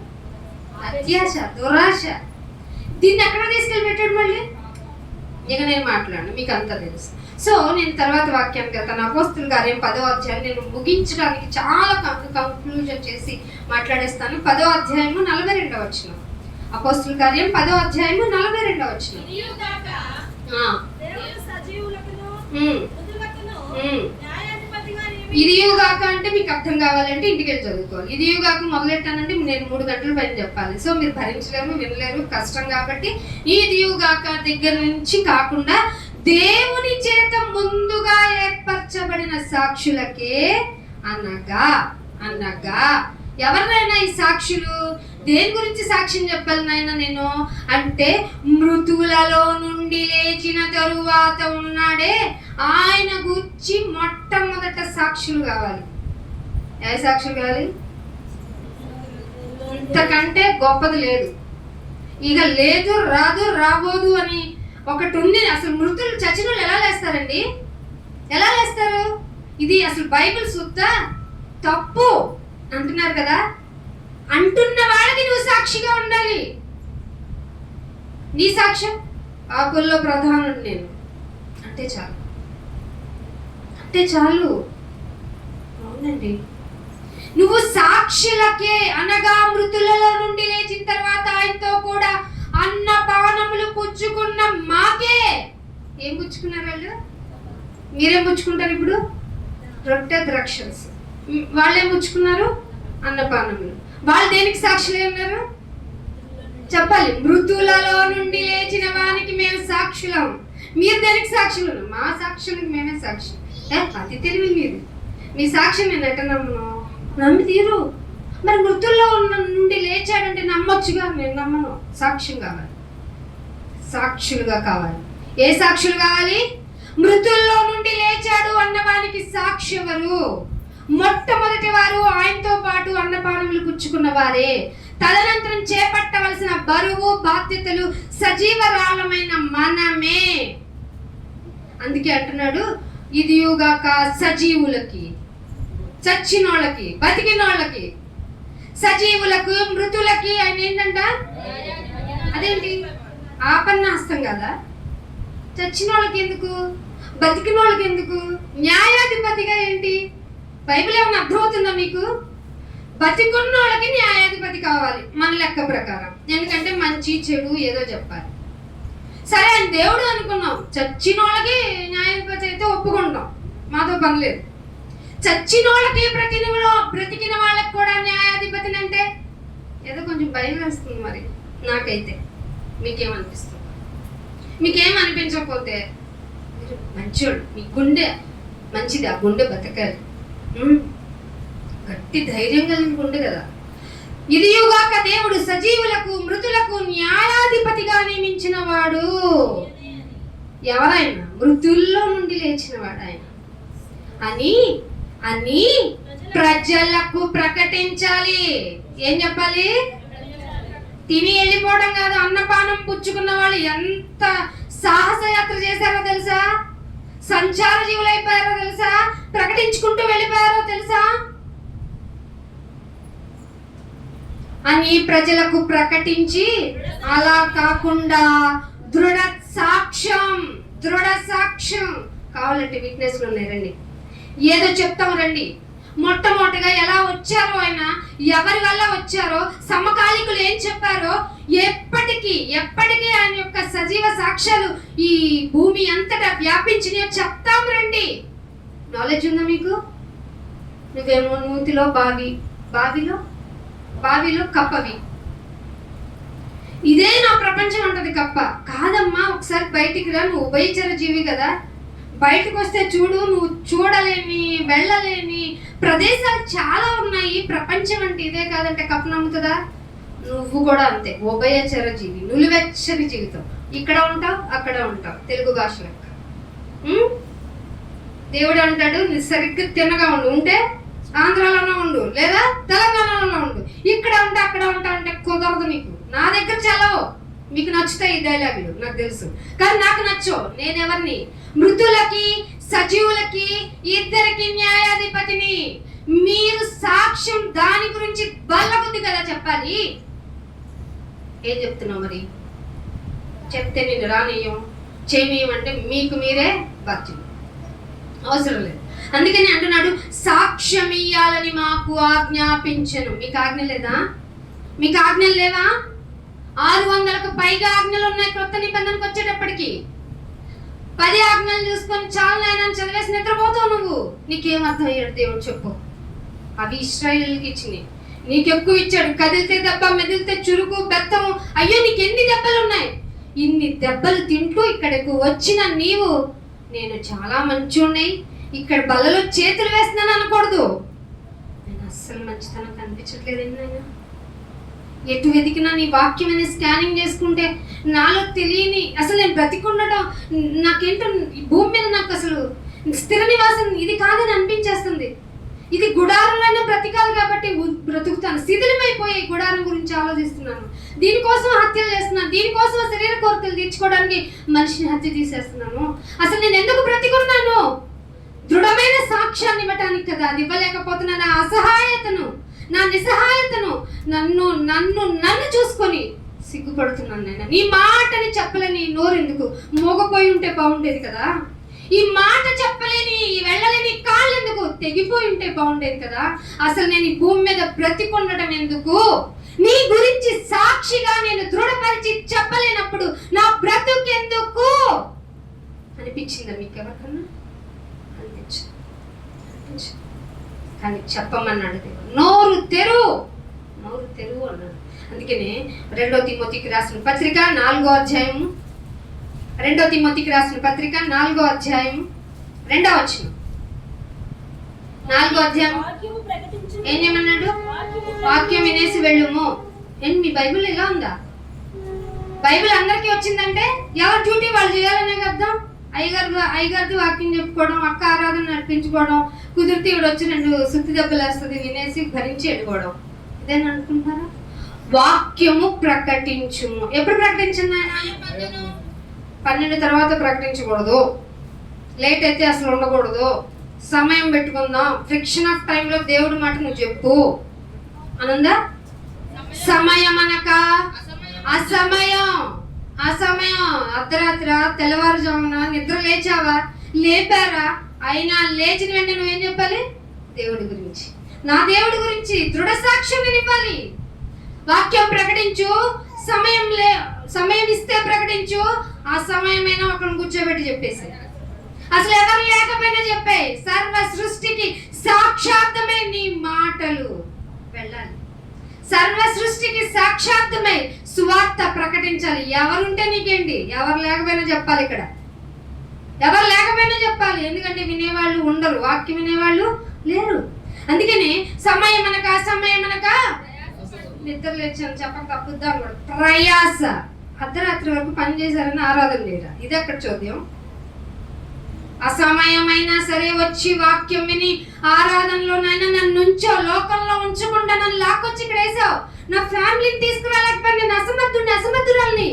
అత్యాశ, దురాశ. దీన్ని ఎక్కడ తీసుకెళ్ళి పెట్టాడు మళ్ళీ? ఇక నేను మాట్లాడను, మీకు అంతా తెలుసు. సో నేను తర్వాత వాక్యానికి వెళ్తాను. అపోస్తుల కార్యం 10వ అధ్యాయం నేను ముగించడానికి చాలా కంక్లూజన్ చేసి మాట్లాడేస్తాను. 10వ అధ్యాయము 42వ వచనం. అపోస్తుల కార్యం 10వ అధ్యాయము 42వ వచనం. ఇదియుగాక అంటే మీకు అర్థం కావాలంటే ఇంటికి వెళ్ళి చదువుకోవాలి. ఇదియుగాక మొదలెట్టానంటే నేను 3 గంటల పైన చెప్పాలి. సో మీరు భరించలేరు, వినలేరు, కష్టం. కాబట్టి ఈ ఇదియుగాక దగ్గర నుంచి కాకుండా దేవుని చేత ముందుగా ఏర్పరచబడిన సాక్షులకే అనగా ఎవరినైనా ఈ సాక్షులు దేని గురించి సాక్ష్యం చెప్పాలి నాయన నేను అంటే, మృతులలో నుండి లేచిన తరువాత ఉన్నాడే ఆయన గురించి మొట్టమొదట సాక్షులు కావాలి. ఏ సాక్షులు కావాలి? ఇంతకంటే గొప్పది లేదు. ఇక లేదు, రాదు, రాబోదు అని ఒకటి ఉంది. అసలు మృతులు చచ్చిన వాళ్ళు ఎలా లేస్తారండి? ఎలా లేస్తారు? ఇది అసలు బైబిల్ సుత్త తప్పు అంటున్నారు కదా. అంటున్న వాళ్ళకి నువ్వు సాక్షిగా ఉండాలి. నీ సాక్ష్యం పాపుల్లో ప్రధానుడు నేను అంటే చాలు, అంటే చాలు. అవునండి, నువ్వు సాక్షులకే అనగా మృతులలో నుండి లేచిన తర్వాత ఆయనతో కూడా అన్న పానములు పుచ్చుకున్న మాకే. ఏం పుచ్చుకున్నారు వాళ్ళు? మీరేం పుచ్చుకుంటారు ఇప్పుడు? రొట్టె ద్రాక్షస్. వాళ్ళేం పుచ్చుకున్నారు? అన్నపానములు. వాళ్ళు దేనికి సాక్షులే ఉన్నారు? చెప్పాలి. మృతులలో నుండి లేచిన వానికి మేము సాక్షులం. మీరు దేనికి సాక్షులు? మా సాక్ష్యానికి మేమే సాక్షి. అతి తెలివి మీరు. మీ సాక్ష్యం నేను ఎట్ట నమ్మను? నమ్మి తీరు. మరి మృతుల్లో నుండి లేచాడంటే నమ్మొచ్చుగా. నేను నమ్మను. సాక్ష్యం కావాలి, సాక్షులుగా కావాలి. ఏ సాక్షులు కావాలి? మృతుల్లో నుండి లేచాడు అన్నవానికి సాక్షి ఎవరు? మొట్టమొదటి వారు ఆయనతో పాటు అన్నపానములు పుచ్చుకున్న వారే. తదనంతరం చేపట్టవలసిన బరువు బాధ్యతలు సజీవరాలమైన మనమే. అందుకే అంటున్నాడు, ఇదియుగాక సజీవులకి, చచ్చినోళ్ళకి, బతికినోళ్ళకి, సజీవులకు, మృతులకి. ఆయన ఏంటంట? అదేంటి ఆపన్నాస్తం కదా. చచ్చిన వాళ్ళకి ఎందుకు, బతికిన వాళ్ళకి ఎందుకు? న్యాయాధిపతిగా ఏంటి? బైబిల్ ఏమైనా అర్థమవుతుందా మీకు? బతికున్న వాళ్ళకి న్యాయాధిపతి కావాలి మన లెక్క ప్రకారం. ఎందుకంటే మంచి చెడు ఏదో చెప్పాలి. సరే ఆయన దేవుడు అనుకున్నాం, చచ్చిన వాళ్ళకి న్యాయాధిపతి అయితే ఒప్పుకుంటాం, మాతో పని లేదు. చచ్చిన వాళ్ళకి బ్రతికిన వాళ్ళకి కూడా న్యాయాధిపతిని అంటే ఏదో కొంచెం భయం వేస్తుంది. మరి నాకైతే మీకేమనిపిస్తుంది? మీకేమనిపించకపోతే మీరు మంచోడు, మీ గుండె మంచిది, ఆ గుండె బతకాలి, గట్టి ధైర్యం కలిగిన గుండె కదా. ఇదియుగాక దేవుడు సజీవులకు మృతులకు న్యాయాధిపతిగా నియమించిన వాడు. ఎవరైనా మృతుల్లో నుండి లేచిన వాడు ఆయన అని అని ప్రజలకు ప్రకటించాలి. ఏం చెప్పాలి? తిని వెళ్ళిపోవడం కాదు. అన్నపానం పుచ్చుకున్న వాళ్ళు ఎంత సాహసయాత్ర చేశారో తెలుసా? సంచార జీవులు అయిపోయారో తెలుసా? ప్రకటించుకుంటూ వెళ్ళిపోయారో తెలుసా? అని ప్రజలకు ప్రకటించి, అలా కాకుండా దృఢ సాక్ష్యం కావాలంటే విట్నెస్లు ఉన్నాయి. రండి, ఏదో చెప్తాం రండి. మొట్టమొదటిగా ఎలా వచ్చారో ఆయన, ఎవరి వల్ల వచ్చారో, సమకాలికులు ఏం చెప్పారో, ఎప్పటికీ ఆయన యొక్క సజీవ సాక్ష్యాలు ఈ భూమి అంతటా వ్యాపించినయో చెప్తాం రండి. నాలెడ్జ్ ఉందా మీకు? నువ్వేమో నూతిలో బావిలో కప్పవి. ఇదే నా ప్రపంచం అంటది కప్ప. కాదమ్మా, ఒకసారి బయటికి రా, నువ్వు ఉభయచర జీవి కదా. బయటకు వస్తే చూడు, నువ్వు చూడలేని వెళ్ళలేని ప్రదేశాలు చాలా ఉన్నాయి. ప్రపంచం అంటే ఇదే కాదంటే కప్ప నమ్ముతుందా? నువ్వు కూడా అంతే, ఉభయచర జీవి, నులివెచ్చని జీవితం. ఇక్కడ ఉంటావు, అక్కడ ఉంటావు, తెలుగు భాష లెక్క. దేవుడు అంటాడు సరిగ్గా తిన్నగా ఉంటే ఆంధ్రాలోనే ఉండు, లేదా తెలంగాణలోనే ఉండు. ఇక్కడ ఉంటే అక్కడ ఉంటా అంటే కుదరదు. నీకు నా దగ్గర చలవు. మీకు నచ్చుతాయి ఈ డైలాగులు, నాకు తెలుసు, కానీ నాకు నచ్చవు. నేనెవరిని? మృతులకి సజీవులకి ఇద్దరికి న్యాయాధిపతిని. మీరు సాక్ష్యం దాని గురించి బల్లబుద్ధి కదా చెప్పాలి. ఏం చెప్తున్నావు మరి? చెప్తే నేను రానియం చేయనీయమంటే మీకు మీరే బాధ్యులు, అవసరం లేదు. అందుకని అంటున్నాడు సాక్ష్యం ఇయ్యాలని మాకు ఆజ్ఞాపించను. మీకు ఆజ్ఞ లేదా? మీకు ఆజ్ఞలు లేవా? 600కు పైగా ఆజ్ఞలు ఉన్నాయి కొత్త నిబంధనకు వచ్చేటప్పటికి. 10 ఆజ్ఞలు చూసుకొని చాలు నాయన చదివేసి నిద్రపోతావు నువ్వు. నీకేం అర్థం అయ్యాడు దేవుడు చెప్పు. అవి ఇశ్రాయేలుకి ఇచ్చినాయి, నీకు ఎక్కువ ఇచ్చాడు. కదిలితే దెబ్బ, మెదిలితే చురుకు, బెత్తము. అయ్యో నీకు ఎన్ని దెబ్బలు ఉన్నాయి. ఇన్ని దెబ్బలు తింటూ ఇక్కడకు వచ్చిన నీవు నేను చాలా మంచి ఉన్నాయి, ఇక్కడ బల్లలో చేతులు వేస్తున్నాను అనకూడదు. నేను అస్సలు మంచితనం కనిపించట్లేదండి నాయన. ఎటు వెతికినా నీ వాక్యం అనేది స్కానింగ్ చేసుకుంటే నాలో తెలియని అసలు నేను బ్రతికుండటం నాకేంటో భూమి మీద నాకు అసలు స్థిర నివాసం ఇది కాదని అనిపించేస్తుంది. ఇది గుడారంలోనే బ్రతికాలి కాబట్టి బ్రతుకుతాను. శిథిలమైపోయే గుడారం గురించి ఆలోచిస్తున్నాను. దీనికోసం హత్యలు చేస్తున్నాను, దీనికోసం శరీర కోరికలు తీర్చుకోవడానికి మనిషిని హత్య చేసేస్తున్నాను. అసలు నేను ఎందుకు బ్రతికున్నాను? దృఢమైన సాక్ష్యాన్ని ఇవ్వటానికి కదా. అది ఇవ్వలేకపోతున్నా. నా అసహాయతను, నా నిస్సహాయతను, నన్ను నన్ను నన్ను చూసుకొని సిగ్గుపడుతున్నాను నేను. నీ మాటని చెప్పలేని నోరు ఎందుకు? మోగపోయి ఉంటే బాగుండేది కదా. ఈ మాట చెప్పలేని, వెళ్ళలేని కాళ్ళు ఎందుకు? తెగిపోయి ఉంటే బాగుండేది కదా. అసలు నేను ఈ భూమి మీద బ్రతికొండటం ఎందుకు? నీ గురించి సాక్షిగా నేను దృఢపరిచి చెప్పలేనప్పుడు నా బ్రతుకెందుకు అనిపించిందా మీకు ఎవరికన్నా? అనిపించదు. కానీ చెప్పమన్నాడు దేవుడు. నోరు తెరువు, నోరు తెరువు అన్నాడు. అందుకనే 2 తిమోతికి రాసిన పత్రిక 4వ అధ్యాయము, 2 తిమోతికి రాసిన పత్రిక 4వ అధ్యాయం 2వ వచనం. 4వ అధ్యాయం ఏం చేయమన్నాడు? వాక్యం వినేసి వెళ్ళుము. ఏంటి మీ బైబిల్ ఎలా ఉందా? బైబిల్ అందరికీ వచ్చిందంటే ఎవరి డ్యూటీ వాళ్ళు చేయాలనే అర్థం. అయ్యగారిది వాక్యం చెప్పుకోవడం, అక్క ఆరాధన నడిపించుకోవడం, కుదిరితే ఇవిడ వచ్చి 2 సుత్తి దెబ్బలు వేస్తుంది వినేసి భరించి వెళ్ళిపోవడం, ఇదేనా అనుకుంటున్నారా? వాక్యము ప్రకటించుము. ఎప్పుడు ప్రకటించండి? 12 తర్వాత ప్రకటించకూడదు. లేట్ అయితే అసలు ఉండకూడదు. సమయం పెట్టుకుందాం. ఫ్రిక్షన్ ఆఫ్ టైంలో దేవుడి మాట నువ్వు చెప్పు అనుందా? సమయం అనక అసమయం. అసమయం అర్ధరాత్ర, తెల్లవారుజామున నిద్ర లేచావా, లేపారా, అయినా లేచిన వెంటనే నువ్వేం చెప్పాలి? దేవుడి గురించి, నా దేవుడి గురించి దృఢ సాక్ష్యం ఇవ్వాలి. వాక్యం ప్రకటించు. సమయం ఇస్తే ప్రకటించు. ఆ సమయమైనా ఒకరిని కూర్చోబెట్టి చెప్పేసి, అసలు ఎవరు లేకపోయినా చెప్పే. సర్వ సృష్టికి సాక్షాత్మై నీ మాటలు వెళ్ళాలి. సర్వ సృష్టికి సాక్షాత్మై సువార్త ప్రకటించాలి. ఎవరుంటే నీకేంటి, ఎవరు లేకపోయినా చెప్పాలి. ఇక్కడ ఎవరు లేకపోయినా చెప్పాలి. ఎందుకంటే వినేవాళ్ళు ఉండరు, వాక్యం వినేవాళ్ళు లేరు. అందుకని సమయం అనక అసమయం అనక నిద్ర లేచాను చెప్పక తప్పుద్దాం కూడా ప్రయాస. అర్ధరాత్రి వరకు పని చేశారని ఆరాధన లేరా? ఇది ఎక్కడ చూద్దాం? అసమయమైనా సరే వచ్చి వాక్యం విని ఆరాధనలోనైనా నన్ను ఉంచో, లోకంలో ఉంచకుండా నన్ను లాక్కొచ్చి ఇక్కడ వేసావు. నా ఫ్యామిలీని తీసుకురాలేకపోయినా నేను అసమర్థురాల్ని,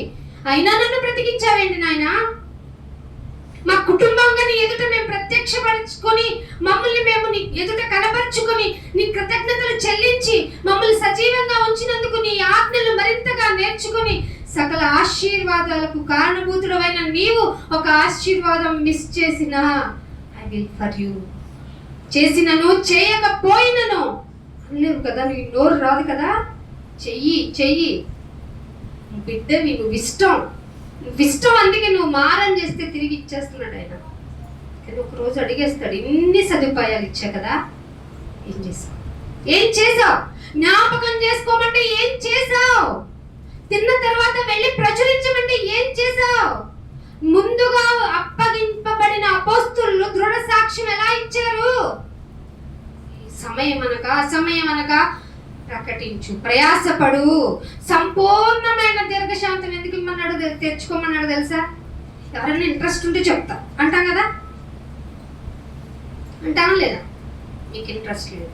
అయినా నన్ను బ్రతికించావేంటి నాయన? మా కుటుంబంగా నీ ఎదుట మేము ప్రత్యక్షపరుచుకొని, మమ్మల్ని మేము నీ ఎదుట కనపరుచుకొని, నీ కృతజ్ఞతలు చెల్లించి మమ్మల్ని సజీవంగా ఉంచినందుకు నీ ఆజ్ఞలు మరింతగా నేర్చుకొని సకల ఆశీర్వాదాలకు కారణభూతుడవైన నీవు ఒక ఆశీర్వాదం మిస్ చేసినా ఐ విల్ ఫర్ యూ. చేసినను చేయకపోయినను అనలేవు కదా, నీకు నోరు రాదు కదా. చెయ్యి బిడ్డవి, నువ్వు ఇష్టం అందుకే నువ్వు మారం చేస్తే తిరిగి ఇచ్చేస్తున్నాడు ఆయన. కానీ ఒకరోజు అడిగేస్తాడు, ఇన్ని సదుపాయాలు ఇచ్చా కదా, ఏం చేసావు? జ్ఞాపకం చేసుకోమంటే ఏం చేసావు? తిన్న తర్వాత వెళ్ళి ప్రచురించమంటే ఏం చేసావు? ముందుగా అప్పగింపబడిన అపోస్తులు దృఢ సాక్ష్యం ఎలా ఇచ్చారు? సమయం అనక అసమయం అనక ప్రకటించు, ప్రయాసపడు. సంపూర్ణమైన దీర్ఘశాంతం ఎందుకు ఇమ్మన్నాడు, తెచ్చుకోమన్నాడు తెలుసా? ఎవరైనా ఇంట్రెస్ట్ ఉంటే చెప్తా అంటాం కదా, అంటానా లేదా? మీకు ఇంట్రెస్ట్ లేదు,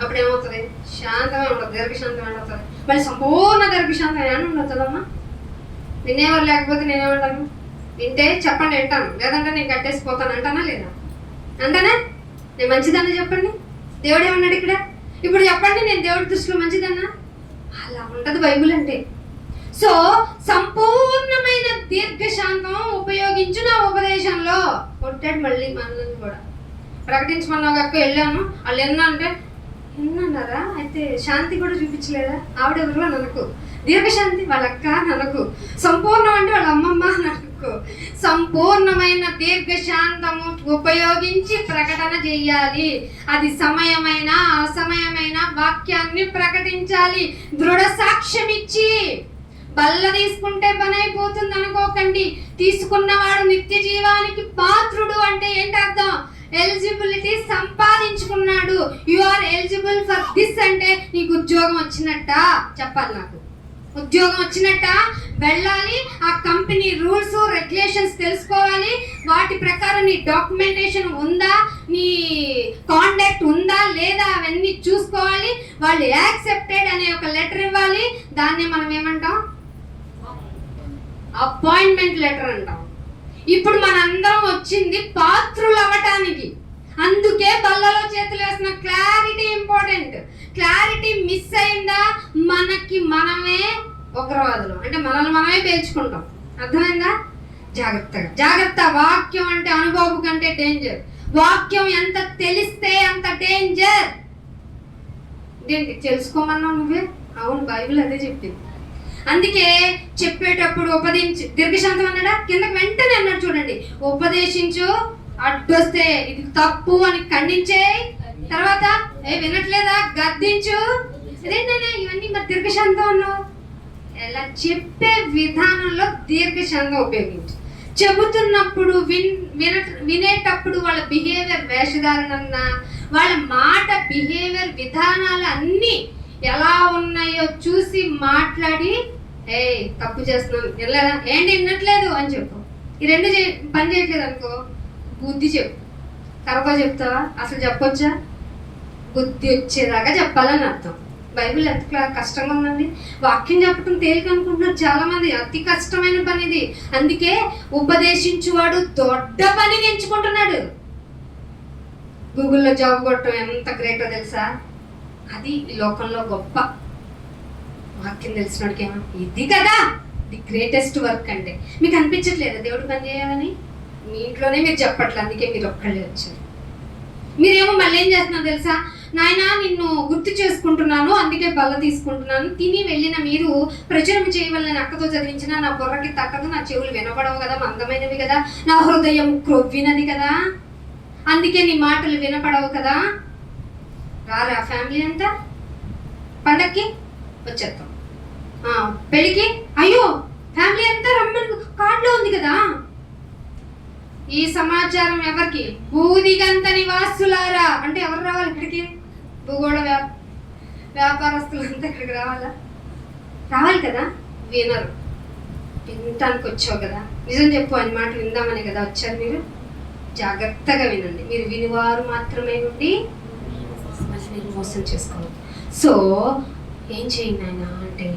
అప్పుడు ఏమవుతుంది? శాంతమే ఉండదు, దీర్ఘశాంతం ఏమవుతుంది? మళ్ళీ సంపూర్ణ దీర్ఘశాంతం ఏమన్నా ఉండొద్దమ్మా. వినేవారు లేకపోతే నేనేమంటాను? వింటే చెప్పండి వింటాను, లేదంటే నేను కట్టేసిపోతాను అంటానా లేదా? అంటానా? నేను మంచిదన్నా చెప్పండి, దేవుడు ఏమన్నాడు ఇక్కడ? ఇప్పుడు చెప్పండి, నేను దేవుడి దృష్టిలో మంచిదన్నా? అలా ఉండదు బైబుల్ అంటే. సో సంపూర్ణమైన దీర్ఘశాంతం ఉపయోగించు నా ఉపదేశంలో కొట్టాడు. మళ్ళీ మనల్ని కూడా ప్రకటించమన్నావు అక్క, వెళ్ళాను, వాళ్ళు ఎన్నా అంటే ఎన్నన్నారా, అయితే శాంతి కూడా చూపించలేదా? ఆవిడెవరు అని అనుకో, దీర్ఘశాంతి వాళ్ళ అక్క అని అనుకో, సంపూర్ణం అంటే వాళ్ళ అమ్మమ్మ అని అనుకో. సంపూర్ణమైన దీర్ఘశాంతము ఉపయోగించి ప్రకటన చెయ్యాలి. అది సమయమైన అసమయమైన వాక్యాన్ని ప్రకటించాలి, దృఢ సాక్ష్యం ఇచ్చి. బల్ల తీసుకుంటే పని అయిపోతుంది అనుకోకండి. తీసుకున్నవాడు నిత్య జీవానికి పాత్రుడు అంటే ఏంటి అర్థం? ఎలిజిబిలిటీ సంపాదించుకున్నాడు. You are eligible for this అంటే నీకు ఉద్యోగం వచ్చినట్ట చెప్పాలి. నాకు ఉద్యోగం వచ్చినట్ట, వెళ్ళాలి, ఆ కంపెనీ రూల్స్ రెగ్యులేషన్స్ తెలుసుకోవాలి, వాటి ప్రకారం నీ డాక్యుమెంటేషన్ ఉందా, నీ కాంటాక్ట్ ఉందా లేదా అవన్నీ చూసుకోవాలి. వాళ్ళు యాక్సెప్టెడ్ అనే ఒక లెటర్ ఇవ్వాలి. దాన్ని మనం ఏమంటాం? అపాయింట్మెంట్ లెటర్ అంటాం. ఇప్పుడు మనందరం వచ్చింది పాత్రులు అవ్వటానికి. అందుకే బల్లలో చేతులు వేసిన క్లారిటీ ఇంపార్టెంట్. క్లారిటీ మిస్ అయిందా మనకి మనమే ఉగ్రవాదులు, అంటే మనల్ని మనమే పేల్చుకుంటాం. అర్థమైందా? జాగ్రత్తగా, జాగ్రత్త. వాక్యం అంటే అనుభవం కంటే డేంజర్. వాక్యం ఎంత తెలిస్తే అంత డేంజర్. ఏంటి తెలుసుకోమన్నావు నువ్వే? అవును, బైబిల్ అదే చెప్పింది. అందుకే చెప్పేటప్పుడు ఉపదేశించి, దీర్ఘశాంతం అన్నాడా, కిందకి వెంటనే అన్నాడు చూడండి, ఉపదేశించు, అడ్డొస్తే ఇది తప్పు అని ఖండించే, తర్వాత వినట్లేదా గద్దించు. అదేంటనే ఇవన్నీ మరి దీర్ఘశాంతం అన్నావు? ఎలా చెప్పే విధానంలో దీర్ఘశాంతం ఉపయోగించు. చెబుతున్నప్పుడు వినేటప్పుడు వాళ్ళ బిహేవియర్, వేషధారణన్నా, వాళ్ళ మాట, బిహేవియర్, విధానాలు అన్నీ ఎలా ఉన్నాయో చూసి మాట్లాడి, తప్పు చేస్తున్నాను, వెళ్ళలేదా, ఏంటి వినట్లేదు అని చెప్పు. ఈ రెండు పని చేయట్లేదు అనుకో, బుద్ధి చెప్పు. తర్వాత చెప్తావా? అసలు చెప్పొచ్చా? బుద్ధి వచ్చేదాకా చెప్పాలని అర్థం. బైబిల్ ఎంత కష్టంగా ఉందండి. వాక్యం చెప్పడం తేలిక అనుకుంటున్నారు చాలా మంది. అతి కష్టమైన పని ఇది. అందుకే ఉపదేశించువాడు దొడ్డ పనిని ఎంచుకుంటున్నాడు. గూగుల్లో జాబ్ కొట్టడం ఎంత గ్రేటో తెలుసా? అది ఈ లోకంలో గొప్ప. వాక్యం తెలిసినోడికి ఏమో ఇది కదా ది గ్రేటెస్ట్ వర్క్ అంటే. మీకు అనిపించట్లేదా దేవుడు పని చేయాలని? మీ ఇంట్లోనే మీరు చెప్పట్లేదు, అందుకే మీరు ఒక్కళ్ళే వచ్చారు. మీరేమో మళ్ళీ ఏం చేస్తున్నారు తెలుసా? నాయనా నిన్ను గుర్తు చేసుకుంటున్నాను, అందుకే బల్ల తీసుకుంటున్నాను. తిని వెళ్ళిన మీరు ప్రచురం చేయవలని అక్కతో చదివించిన నా బుర్రకి తక్కదు, నా చెవులు వినపడవు కదా, మందమైనవి కదా, నా హృదయం క్రొవ్వినది కదా, అందుకే నీ మాటలు వినపడవు కదా. రారా ఫ్యామిలీ అంతా పండక్కి వచ్చేస్తాం, పెళ్ళికి అయ్యో ఫ్యామిలీ అంతా రమ్మని కార్డులో ఉంది కదా. ఈ సమాచారం ఎవరికి? భూదిగంత నివాసులారా అంటే ఎవరు రావాలి ఇక్కడికి? భూగోళ వ్యాపారస్తులంతా ఇక్కడికి రావాలి కదా. వినరు. వినటానికి వచ్చావు కదా, నిజం చెప్పు అని మాట విందామని కదా వచ్చారు మీరు. జాగ్రత్తగా వినండి. మీరు వినివారు మాత్రమే ఉండి మీరు మోసం చేసుకోవాలి. సో ఏం చేయండి ఆయన అంటే,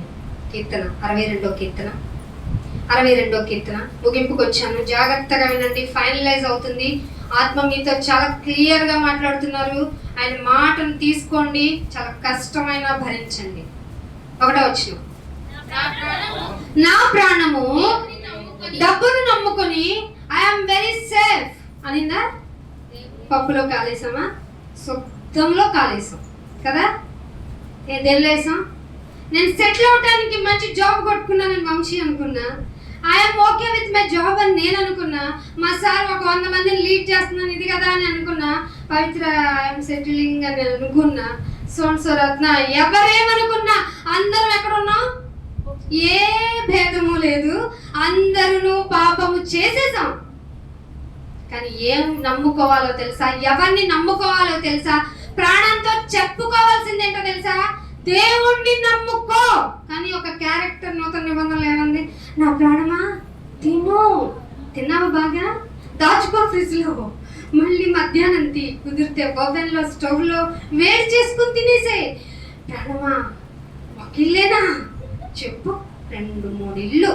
కీర్తన 62వ కీర్తన ముగింపుకు వచ్చాను. జాగ్రత్తగా వినండి, ఫైనలైజ్ అవుతుంది. ఆత్మ మీతో చాలా క్లియర్గా మాట్లాడుతున్నారు. ఆయన మాటను తీసుకోండి, చాలా కష్టమైన భరించండి. 1వ వచనం, నా ప్రాణము డబ్బును నమ్ముకొని ఐఎమ్ వెరీ సేఫ్ అనిందా? పప్పులో కాలేసామా? శుద్ధంలో కాలేసాం కదా. దేనిలో వేసాం? నేను సెటిల్ అవడానికి మంచి జాబ్ కొట్టుకున్నానని వంశీ అనుకున్నా. I'm okay with my job అని నేను అనుకున్నా. మా సార్ ఒక 100 మందిని లీడ్ చేస్తున్నాను ఇది కదా అని అనుకున్నా. పవిత్ర ఐఎమ్ సెటిలింగ్ అని అనుకున్నా. సోన్సరత్న ఎవరేమనుకున్నా అందరం ఎక్కడున్నాం? ఏ భేదము లేదు, అందరూ పాపము చేసేసాం. కానీ ఏం నమ్ముకోవాలో తెలుసా? ఎవరిని నమ్ముకోవాలో తెలుసా? ప్రాణంతో చెప్పుకోవాల్సిందేంటో తెలుసా? దేవుణ్ణి నమ్ముకో. కానీ ఒక క్యారెక్టర్ నూతన నిబంధనలు ఏమంది? నా ప్రాణమా తిను, తిన్నావు బాగా, దాచుకో ఫ్రిడ్జ్లో, మళ్ళీ మధ్యాహ్నం కుదిరితే ఓవెన్లో స్టవ్లో వేడి చేసుకుని తినేసే. ప్రాణమా ఒక ఇల్లేనా చెప్పు, 2-3 ఇల్లు,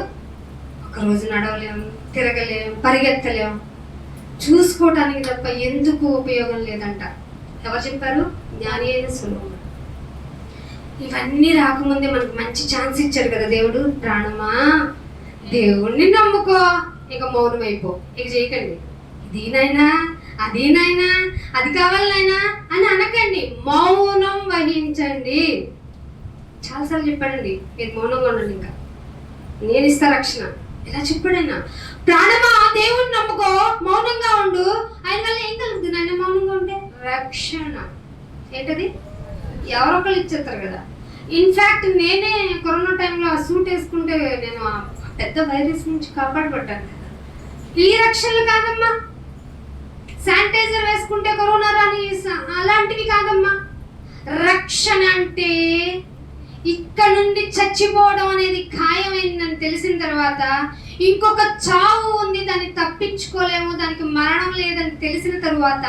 ఒకరోజు నడవలేము, తిరగలేము, పరిగెత్తలేము, చూసుకోవటానికి తప్ప ఎందుకు ఉపయోగం లేదంట. ఎవరు చెప్పారు? జ్ఞాని అయిన సొలొమోను. ఇవన్నీ రాకముందే మనకు మంచి ఛాన్స్ ఇచ్చాడు కదా దేవుడు. ప్రాణమా దేవుణ్ణి నమ్ముకో, ఇక మౌనం అయిపో, ఇక చేయకండి, ఇదీనైనా అదీనైనా అది కావాలనైనా అని అనకండి, మౌనం వహించండి. చాలాసార్లు చెప్పాడండి, మీరు మౌనంగా ఉండండి, ఇంకా నేను ఇస్తా రక్షణ. ఇలా చెప్పాడైనా, ప్రాణమా దేవుణ్ణి నమ్ముకో, మౌనంగా ఉండు, ఆయన వల్ల ఏం కలుగుతుంది ఆయన మౌనంగా ఉంటే? రక్షణ. ఏంటది? ఎవరొకరు ఇచ్చేస్తారు కదా. ఇన్ఫ్యాక్ట్ నేనే కరోనా టైంలో ఆ సూట్ వేసుకుంటే నేను ఆ పెద్ద వైరస్ నుంచి కాపాడబడ్డాను కదా. ఈ రక్షణలు కాదమ్మా. శానిటైజర్ వేసుకుంటే కరోనా రాని అలాంటివి కాదమ్మా. రక్షణ అంటే ఇక్కడ నుండి చచ్చిపోవడం అనేది ఖాయమైందని తెలిసిన తర్వాత, ఇంకొక చావు ఉంది, దాన్ని తప్పించుకోలేము, దానికి మరణం లేదని తెలిసిన తర్వాత,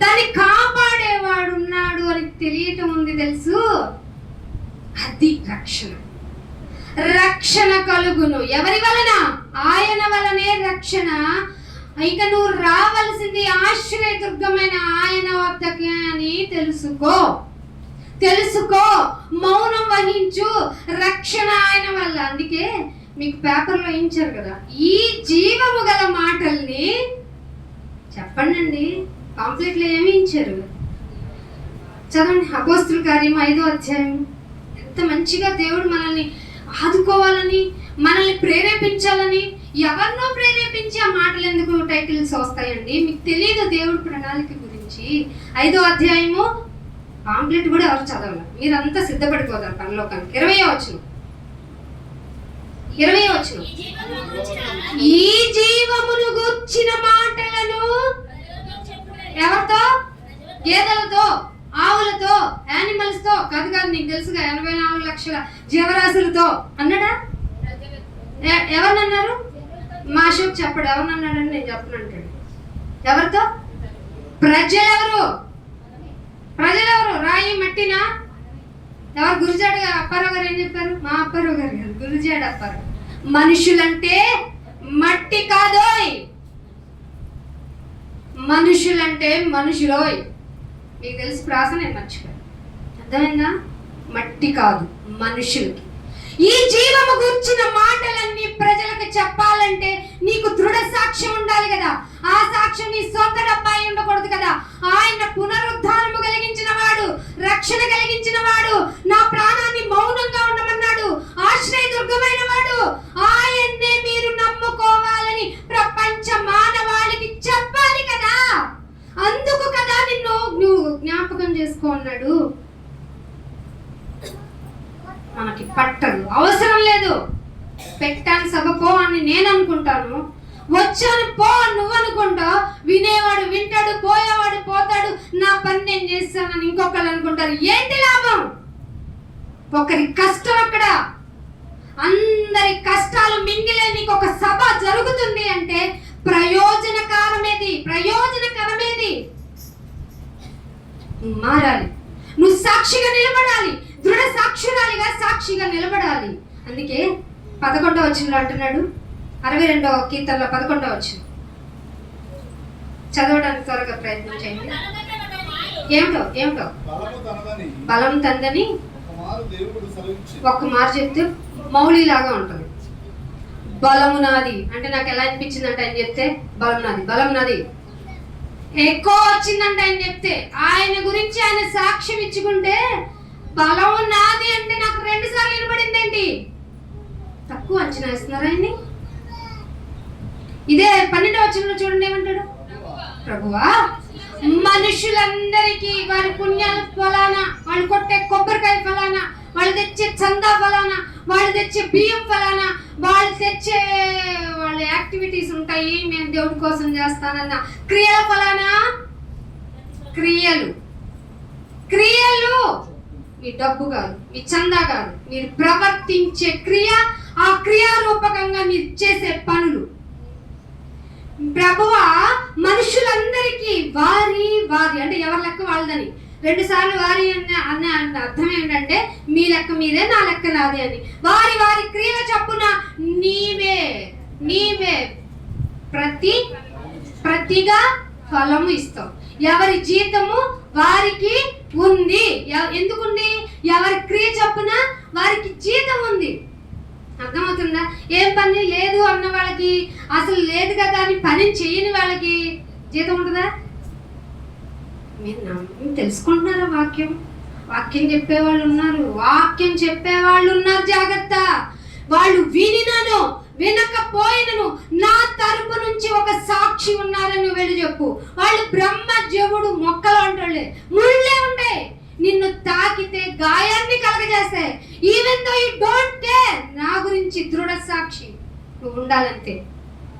దాన్ని కాపాడేవాడు ఉన్నాడు అని తెలియటం ఉంది తెలుసు, అది రక్షణ. రక్షణ కలుగును ఎవరి వలన? ఆయన వలనే రక్షణ. ఇక నువ్వు రావలసింది ఆశ్రయదుర్గమైన ఆయన వద్దకి అని తెలుసుకో. మౌనం వహించు, రక్షణ ఆయన వల్ల. అందుకే మీకు పేపర్లో వేయించారు కదా, ఈ జీవము గల మాటల్ని చెప్పండి. పాంప్లెట్లో ఏమి ఇచ్చారు చదవండి. అపోస్తుల కార్యం 5వ అధ్యాయం. ఎంత మంచిగా దేవుడు మనల్ని ఆదుకోవాలని, మనల్ని ప్రేరేపించాలని, ఎవరినో ప్రేరేపించి ఆ మాటలు ఎందుకు టైటిల్స్ వస్తాయండి? మీకు తెలియదు దేవుడు ప్రణాళిక గురించి. 5వ అధ్యాయము పాంప్లెట్ కూడా ఎవరు చదవాలి, మీరంతా సిద్ధపడిపోతారు పరలోకానికి. 20వ వచనం. ఈ జీవమును గూర్చిన మాటలను ఎవరితో? గేదెలతో, ఆవులతో, యానిమల్స్ తో కాదు. నీకు తెలుసుగా 84 లక్షల జీవరాశులతో అన్నాడా? ఎవరినన్నారు? మా అశోక్ చెప్పడు. ఎవరినన్నాడని నేను చెప్పనంటాడు. ఎవరితో? ప్రజలెవరు? రాయి మట్టినా? ఎవరు? గురుజాడ అప్పారావు గారు ఏం చెప్పారు? మా అప్పారావు గారు కాదు, గురుజాడ అప్పారావు. మనుషులంటే మట్టి కాదోయ్, మనుషులంటే మనుషులోయ్. మీకు తెలిసి ప్రాస నేను మర్చిపోయాను. అర్థమైందా? మట్టి కాదు, మనుషులకి. ఈ జీవము గుర్చిన మాటలన్నీ ప్రజలకు చెప్పాలంటే నీకు దృఢ సాక్ష్యం ఉండాలి కదా. ఆ సాక్ష్యం నీ సొంత డబ్బాయి ఉండకూడదు కదా. ఆయన పునరుద్ధానము కలిగించిన వాడు, రక్షణ కలిగించిన వాడు, నా ప్రాణాన్ని మౌనంగా ఉండమన్నాడు, ఆశ్రయదుర్గమైన వాడు. ఆయన్నే మీరు నమ్ముకోవాలని ప్రపంచ మానవాళికి చెప్పాలి కదా. అందుకు కదా నువ్వు జ్ఞాపకం చేసుకో అన్నాడు. మనకి పట్టదు, అవసరం లేదు. పెట్టాను సభ పో అని నేను అనుకుంటాను, వచ్చాను పో అని నువ్వు అనుకుంటావు. వినేవాడు వింటాడు, పోయేవాడు పోతాడు, నా పని నేను చేస్తానని ఇంకొకరు అనుకుంటారు. ఏంటి లాభం? ఒకరి కష్టం అక్కడ, అందరి కష్టాలు మింగిలే నీకు ఒక సభ జరుగుతుంది అంటే ప్రయోజనకరమేది. మారాలి, నువ్వు సాక్షిగా నిలబడాలి, దృఢ సాక్షురాలిగా సాక్షిగా నిలబడాలి. అందుకే 11వ వచనంలో అంటున్నాడు, 62వ కీర్తనలో 11వ వచనం చదవడానికి త్వరగా ప్రయత్నం చేయండి. ఏమిటో బలం తందని ఒక్క మారు చెప్తే మౌళిలాగా ఉంటుంది. బలము నాది అంటే నాకు ఎలా అనిపించింది అంటే ఆయన చెప్తే బలం నాది ఎక్కువ వచ్చిందంటే ఆయన చెప్తే, ఆయన గురించి ఆయన సాక్ష్యం ఇచ్చుకుంటే బలం నాది అంటే నాకు 2 సార్లు వినబడింది. ఏంటి తక్కువ అంచనా వేస్తున్నారు ఆయన్ని? ఇదే 12వ వచనంలో చూడండి ఏమంటాడు? ప్రభువా మనుషులందరికీ వారి పుణ్యాల ఫలానా, వాళ్ళు కొట్టే కొబ్బరికాయ ఫలానా, వాళ్ళు తెచ్చే చందా ఫలానా, వాళ్ళు తెచ్చే బియ్యం ఫలానా, వాళ్ళు తెచ్చే వాళ్ళ యాక్టివిటీస్ ఉంటాయి, మేము దేవుడి కోసం చేస్తానన్న క్రియల ఫలానా. క్రియలు మీ డబ్బు కాదు, మీ చందా కాదు, మీరు ప్రవర్తించే క్రియ, ఆ క్రియారూపకంగా మీరు చేసే పనులు. ప్రభువా మనుషులందరికీ వారి వారి అంటే ఎవరి లెక్క వాళ్ళదని, 2 సార్లు వారి అన్న అర్థం ఏంటంటే మీ లెక్క మీదే, నా లెక్క నాదే అని. వారి వారి క్రియల చొప్పున నీవే ప్రతిగా ఫలము ఇస్తావు. ఎవరి జీతము వారికి ఉంది. ఎందుకుంది? ఎవరి క్రియ చొప్పున వారికి జీతం ఉంది. అర్థమవుతుందా? ఏం పని లేదు అన్న వాళ్ళకి, అసలు లేదు కదా అని పని చేయని వాళ్ళకి జీతం ఉంటుందా? మీరు తెలుసుకుంటున్నారా? వాక్యం చెప్పేవాళ్ళు ఉన్నారు. జాగ్రత్త. వాళ్ళు వినినను వినకపోయినను నా తరపు నుంచి ఒక సాక్షి ఉన్నారని వెళ్ళి చెప్పు. వాళ్ళు బ్రహ్మజవుడు మొక్కలు అంటోళ్ళే, ముళ్ళే ఉండే, నిన్ను తాకితే గాయాన్ని కలగజేస్తాయి. Even though you don't care, నా గురించి దృఢ సాక్షి నువ్వు ఉండాలంతే.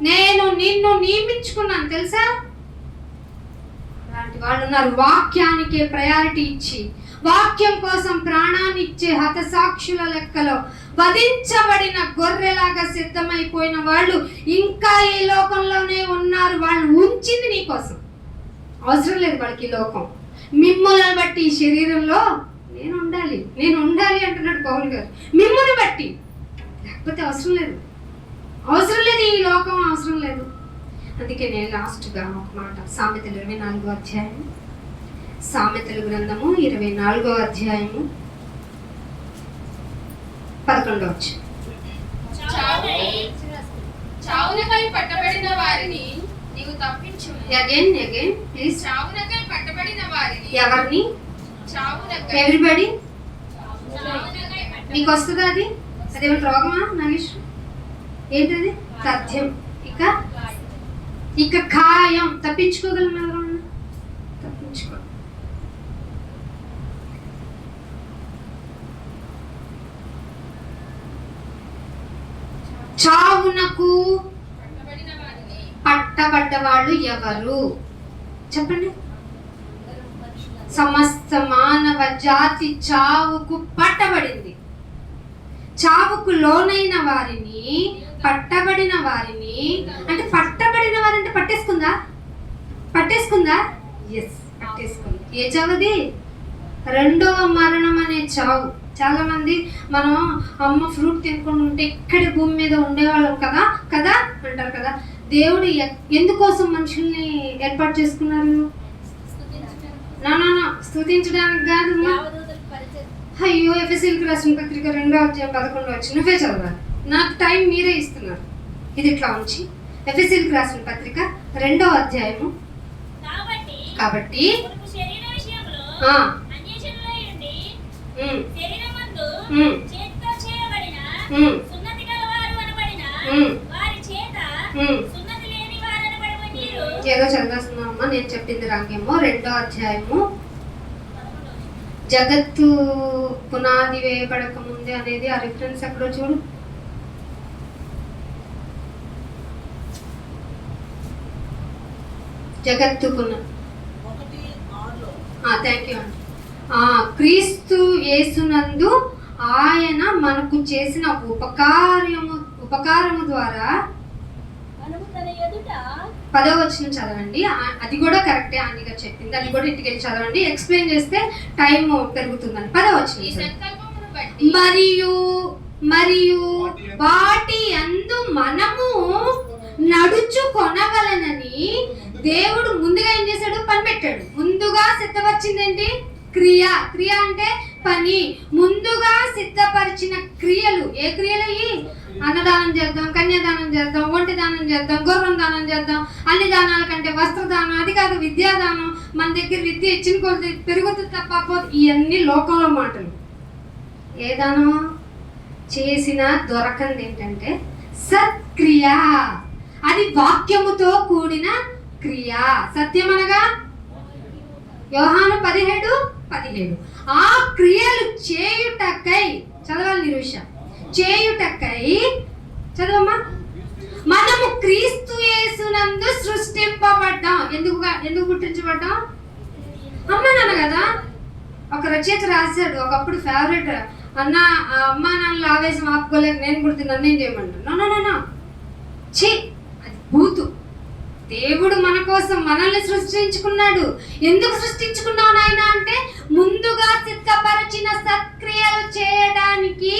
నేను నిన్ను నియమించుకున్నాను తెలుసా? అలాంటి వాళ్ళు ఉన్నారు. వాక్యానికే ప్రయారిటీ ఇచ్చి, వాక్యం కోసం ప్రాణాన్ని ఇచ్చే హతసాక్షుల లెక్కలో వధించబడిన గొర్రెలాగా సిద్ధమైపోయిన వాళ్ళు ఇంకా ఈ లోకంలోనే ఉన్నారు. వాళ్ళు ఉంచింది నీ కోసం. అవసరం లేదు వాళ్ళకి ఈ లోకం. మిమ్మల్ని బట్టి ఈ శరీరంలో నేను ఉండాలి అంటున్నాడు పౌలు గారు. మిమ్మల్ని బట్టి, లేకపోతే అవసరం లేదు ఈ లోకం, అవసరం లేదు. అందుకే నేను లాస్ట్గా ఒక మాట, సామెతలు 24వ అధ్యాయం, సామెతల గ్రంథము 24వ అధ్యాయము 11వ వచనం. చావునకై పట్టబడిన వారిని నీవు తప్పించు. Again please. చావునకై పట్టబడిన వారిని. ఎవరిని? చావునకై. ఎవ్రీబడి. మీకు వస్తుందా అది? అదేమిటి రోగమా? నాగేష్ ఏంటది? సత్యం. ఇక ఖాయం. తప్పించుకోగలం ఎవరన్నా? తప్పించుకో. చావునకు పట్టబడ్డ వాళ్ళు ఎవరు చెప్పండి? సమస్త మానవ జాతి చావుకు పట్టబడింది. చావుకు లోనైన వారిని, పట్టబడిన వారిని, అంటే పట్టబడిన వారంటే పట్టేసుకుందా? ఎస్, పట్టేసుకుంది. ఏ చావుది? రెండవ మరణం అనే చావు. చాలా మంది మనం అమ్మ ఫ్రూట్ తినకుండా ఉంటే ఇక్కడే భూమి మీద ఉండేవాళ్ళం కదా అంటారు కదా. దేవుడు ఎందుకోసం మనుషుల్ని ఏర్పాటు చేసుకున్నారు? స్తుతించడానికి కాదు. అయ్యో, ఎఫెసీయులకు రాసిన పత్రిక 2వ అధ్యాయం 11వ వచనం నువ్వే చదవాలి. నాకు టైం మీరే ఇస్తున్నారు. ఇది ఇట్లా ఉంచి ఎఫెసీయులకు రాసిన పత్రిక 2వ అధ్యాయము. కాబట్టి ఏదో చదివేస్తున్నామమ్మా, నేను చెప్పింది రాకేమో. 2వ అధ్యాయము, జగత్తు పునాది వేయబడక ముందే అనేది ఆ రిఫరెన్స్ ఎక్కడో చూడు. జగత్తు థ్యాంక్ యూ అండి. క్రీస్తు యేసునందు ఆయన మనకు చేసిన ఉపకారము ద్వారా 10వ వచనం చదవండి. అది కూడా కరెక్టే, ఆంటీ గారు చెప్పింది. అది కూడా ఇంటికి వెళ్ళి చదవండి. ఎక్స్ప్లెయిన్ చేస్తే టైం పెరుగుతుందని. 10వ వచనం. మరియు వాటి యందు మనము నడుచుకొనవలెనని దేవుడు ముందుగా ఏం చేశాడు? పని పెట్టాడు. ముందుగా సిద్ధపరిచింది ఏంటి? క్రియ అంటే పని. ముందుగా సిద్ధపరిచిన క్రియలు. ఏ క్రియలు? అన్నదానం చేద్దాం, కన్యాదానం చేద్దాం, ఒంటి దానం చేద్దాం, గుర్రం దానం చేద్దాం, అన్ని దానాల కంటే వస్త్రదానం, అది కాదు విద్యాదానం. మన దగ్గర విద్య ఇచ్చిన కొద్ది పెరుగుతుంది తప్ప ఇవన్నీ లోకంలో మాటలు. ఏ దానం చేసినా దొరకంది ఏంటంటే సత్క్రియ. అది వాక్యముతో కూడిన క్రియ. సత్యం అనగా యోహాను 17:17. ఆ క్రియలు చేయుటకై, చదవాలి నిరూష, చేయుటకై చదవమ్మా, మనము క్రీస్తు యేసునందు సృష్టింపబడ్డాం. ఎందుకు పుట్టించబడ్డాం? అమ్మ నాన్న కదా. ఒక రచయిత రాశాడు ఒకప్పుడు ఫేవరెట్ అన్న, ఆ అమ్మా నాన్నల ఆవేశం ఆపుకోలేక నేను పుడితే నన్ను ఏం చేయమంటాను? నో ఛీ, అది బూతు. దేవుడు మన కోసం మనల్ని సృష్టించుకున్నాడు. ఎందుకు సృష్టించుకున్నావు నాయన అంటే, ముందుగా సిద్ధపరిచిన సత్క్రియలు చేయడానికి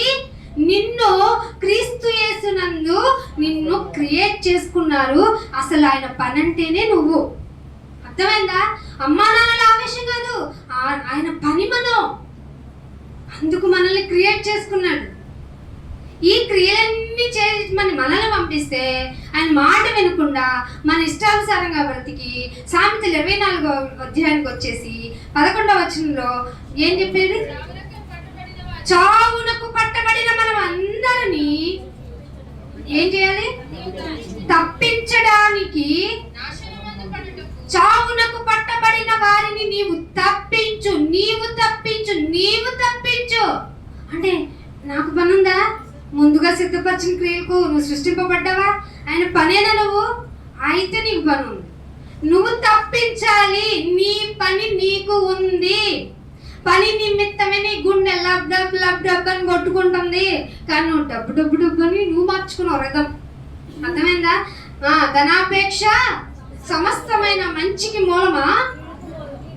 నిన్ను క్రీస్తు యేసునందు నిన్ను క్రియేట్ చేసుకున్నారు. అసలు ఆయన పని అంటేనే నువ్వు. అర్థమైందా? అమ్మా నాన్నల ఆవేశం కాదు, ఆయన పని మనం. అందుకు మనల్ని క్రియేట్ చేసుకున్నాడు. ఈ క్రియలన్నీ చేసి మనల్ని పంపిస్తే ఆయన మాట వినకుండా మన ఇష్టానుసారంగా బ్రతికి సామెతలు 24వ అధ్యాయానికి వచ్చేసి 11వ వచనంలో ఏం చెప్పేది? చావునకు పట్టబడిన మనం అందరినీ ఏం చేయాలి? తప్పించడానికి. చావునకు పట్టబడిన వారిని నీవు తప్పించు, నీవు తప్పించు, నీవు తప్పించు అంటే నాకు పనుందా? ముందుగా సిద్ధపరిచిన క్రియలకు నువ్వు సృష్టింపబడ్డావా? ఆయన పనేనా నువ్వు? అయితే నీకు పని ఉంది. నువ్వు తప్పించాలి. నీ పని నీకు ఉంది. పని నిమిత్తమే నీ గుండె లబ్ డబ్ లబ్ డబ్ అని కొట్టుకుంటుంది. కానీ నువ్వు డబ్బు డబ్బు డబ్బు అని నువ్వు మార్చుకున్నావు రిధం. అర్థమైందా? ధనాపేక్ష సమస్తమైన మంచికి మూలమా?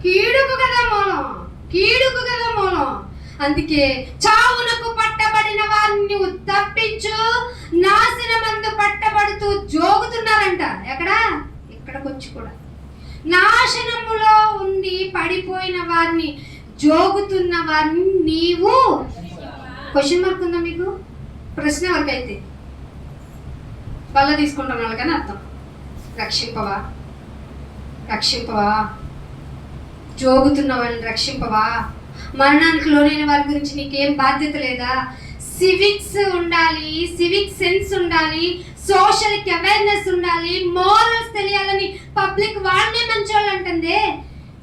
కీడుకు కదా మూలం, కీడుకు కదా మూలం. అందుకే చావునకు పట్టబడిన వారిని నువ్వు తప్పించు. నాశనమందు పట్టబడుతూ జోగుతున్నారంట. ఎక్కడ? ఇక్కడికి వచ్చి కూడా నాశనములో ఉండి పడిపోయిన వారిని, జోగుతున్న వారిని నీవు. క్వశ్చన్ మార్క్ ఉందా మీకు? ప్రశ్న ఎవరికైతే బల్ల తీసుకుంటున్న వాళ్ళకని అర్థం. రక్షింపవా? రక్షింపవా? జోగుతున్న వాళ్ళని రక్షింపవా? మరణానికి లోనైన వారి గురించి నీకేం బాధ్యత లేదా? సివిక్స్ ఉండాలి, సివిక్ సెన్స్ ఉండాలి, సోషల్ అవేర్నెస్ ఉండాలి, మోరల్స్ తెలియాలని పబ్లిక్ వాళ్ళనే మంచోళ్ళు అంటుందే.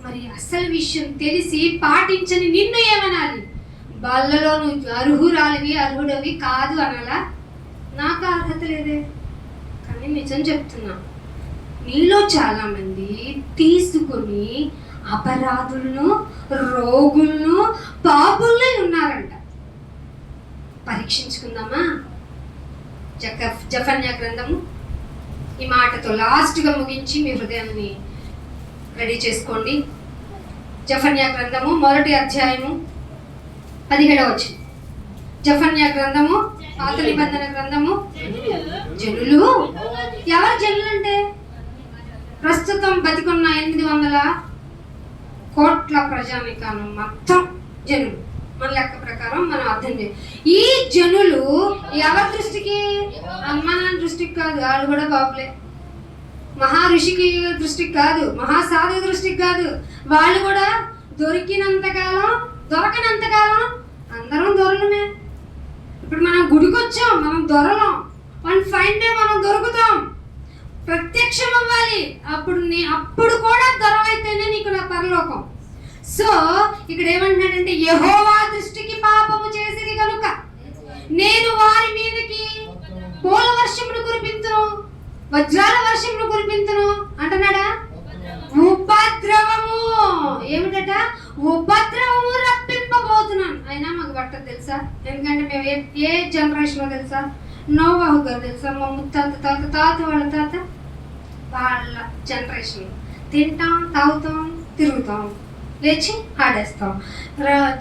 మరి అసలు విషయం తెలిసి పాటించని నిన్ను ఏమనాలి? బల్లలో నువ్వు అర్హురాలివి, అర్హుడవి కాదు అనాలా? నాకు అర్హత లేదే. కానీ నిజం చెప్తున్నా, నీలో చాలా మంది తీసుకుని అపరాధులను, రోగులను, పాపుల్ని ఉన్నారంట. పరీక్షించుకుందామా? జఫన్యా గ్రంథము ఈ మాటతో లాస్ట్గా ముగించి మీ హృదయాన్ని రెడీ చేసుకోండి. జఫన్యా గ్రంథము 1వ అధ్యాయము 17వ వచనం. జఫన్యా గ్రంథము పాత నిబంధన గ్రంథము. జనులు ఎవరు? జనులు అంటే ప్రస్తుతం బతికున్న 800 కోట్ల ప్రజానికాను మొత్తం జనులు. మన లెక్క ప్రకారం మనం అర్థం చేయాలి. ఈ జనులు ఎవరి దృష్టికి? అమ్మ నాన్న దృష్టికి కాదు, వాళ్ళు కూడా బాబులే. మహా ఋషికి దృష్టికి కాదు, మహాసాధు దృష్టికి కాదు, వాళ్ళు కూడా దొరికినంతకాలం, దొరకనంతకాలం అందరం దొరలమే. ఇప్పుడు మనం గుడికి వచ్చాం, మనం దొరలం. వన్ ఫైన్ డే మనం దొరుకుతాం, ప్రత్యక్షం అవ్వాలి. అప్పుడు కూడా దొరవైతేనే నీకు నా పరలోకం. సో ఇక్కడ ఏమంటున్నాడంటే, యెహోవా దృష్టికి పాపము చేసిరి కనుక నేను వారి మీదకి పూల వర్షమును కురిపించును, వజ్రాల వర్షమును కురిపించును అంటున్నాడా? ఉపద్రవము. ఏమిటట? ఉపద్రవము రప్పింపబోతున్నాను. అయినా మాకు పట్టదు తెలుసా? ఎందుకంటే మేము ఏ జనరేషన్లో తెలుసా? నోవాహు గారు తెలుసా? మా ముత్తాత తాత వాళ్ళ తాత వాళ్ళ జనరేషన్. తింటాం, తాగుతాం, తిరుగుతాం, లేచి ఆడేస్తాం.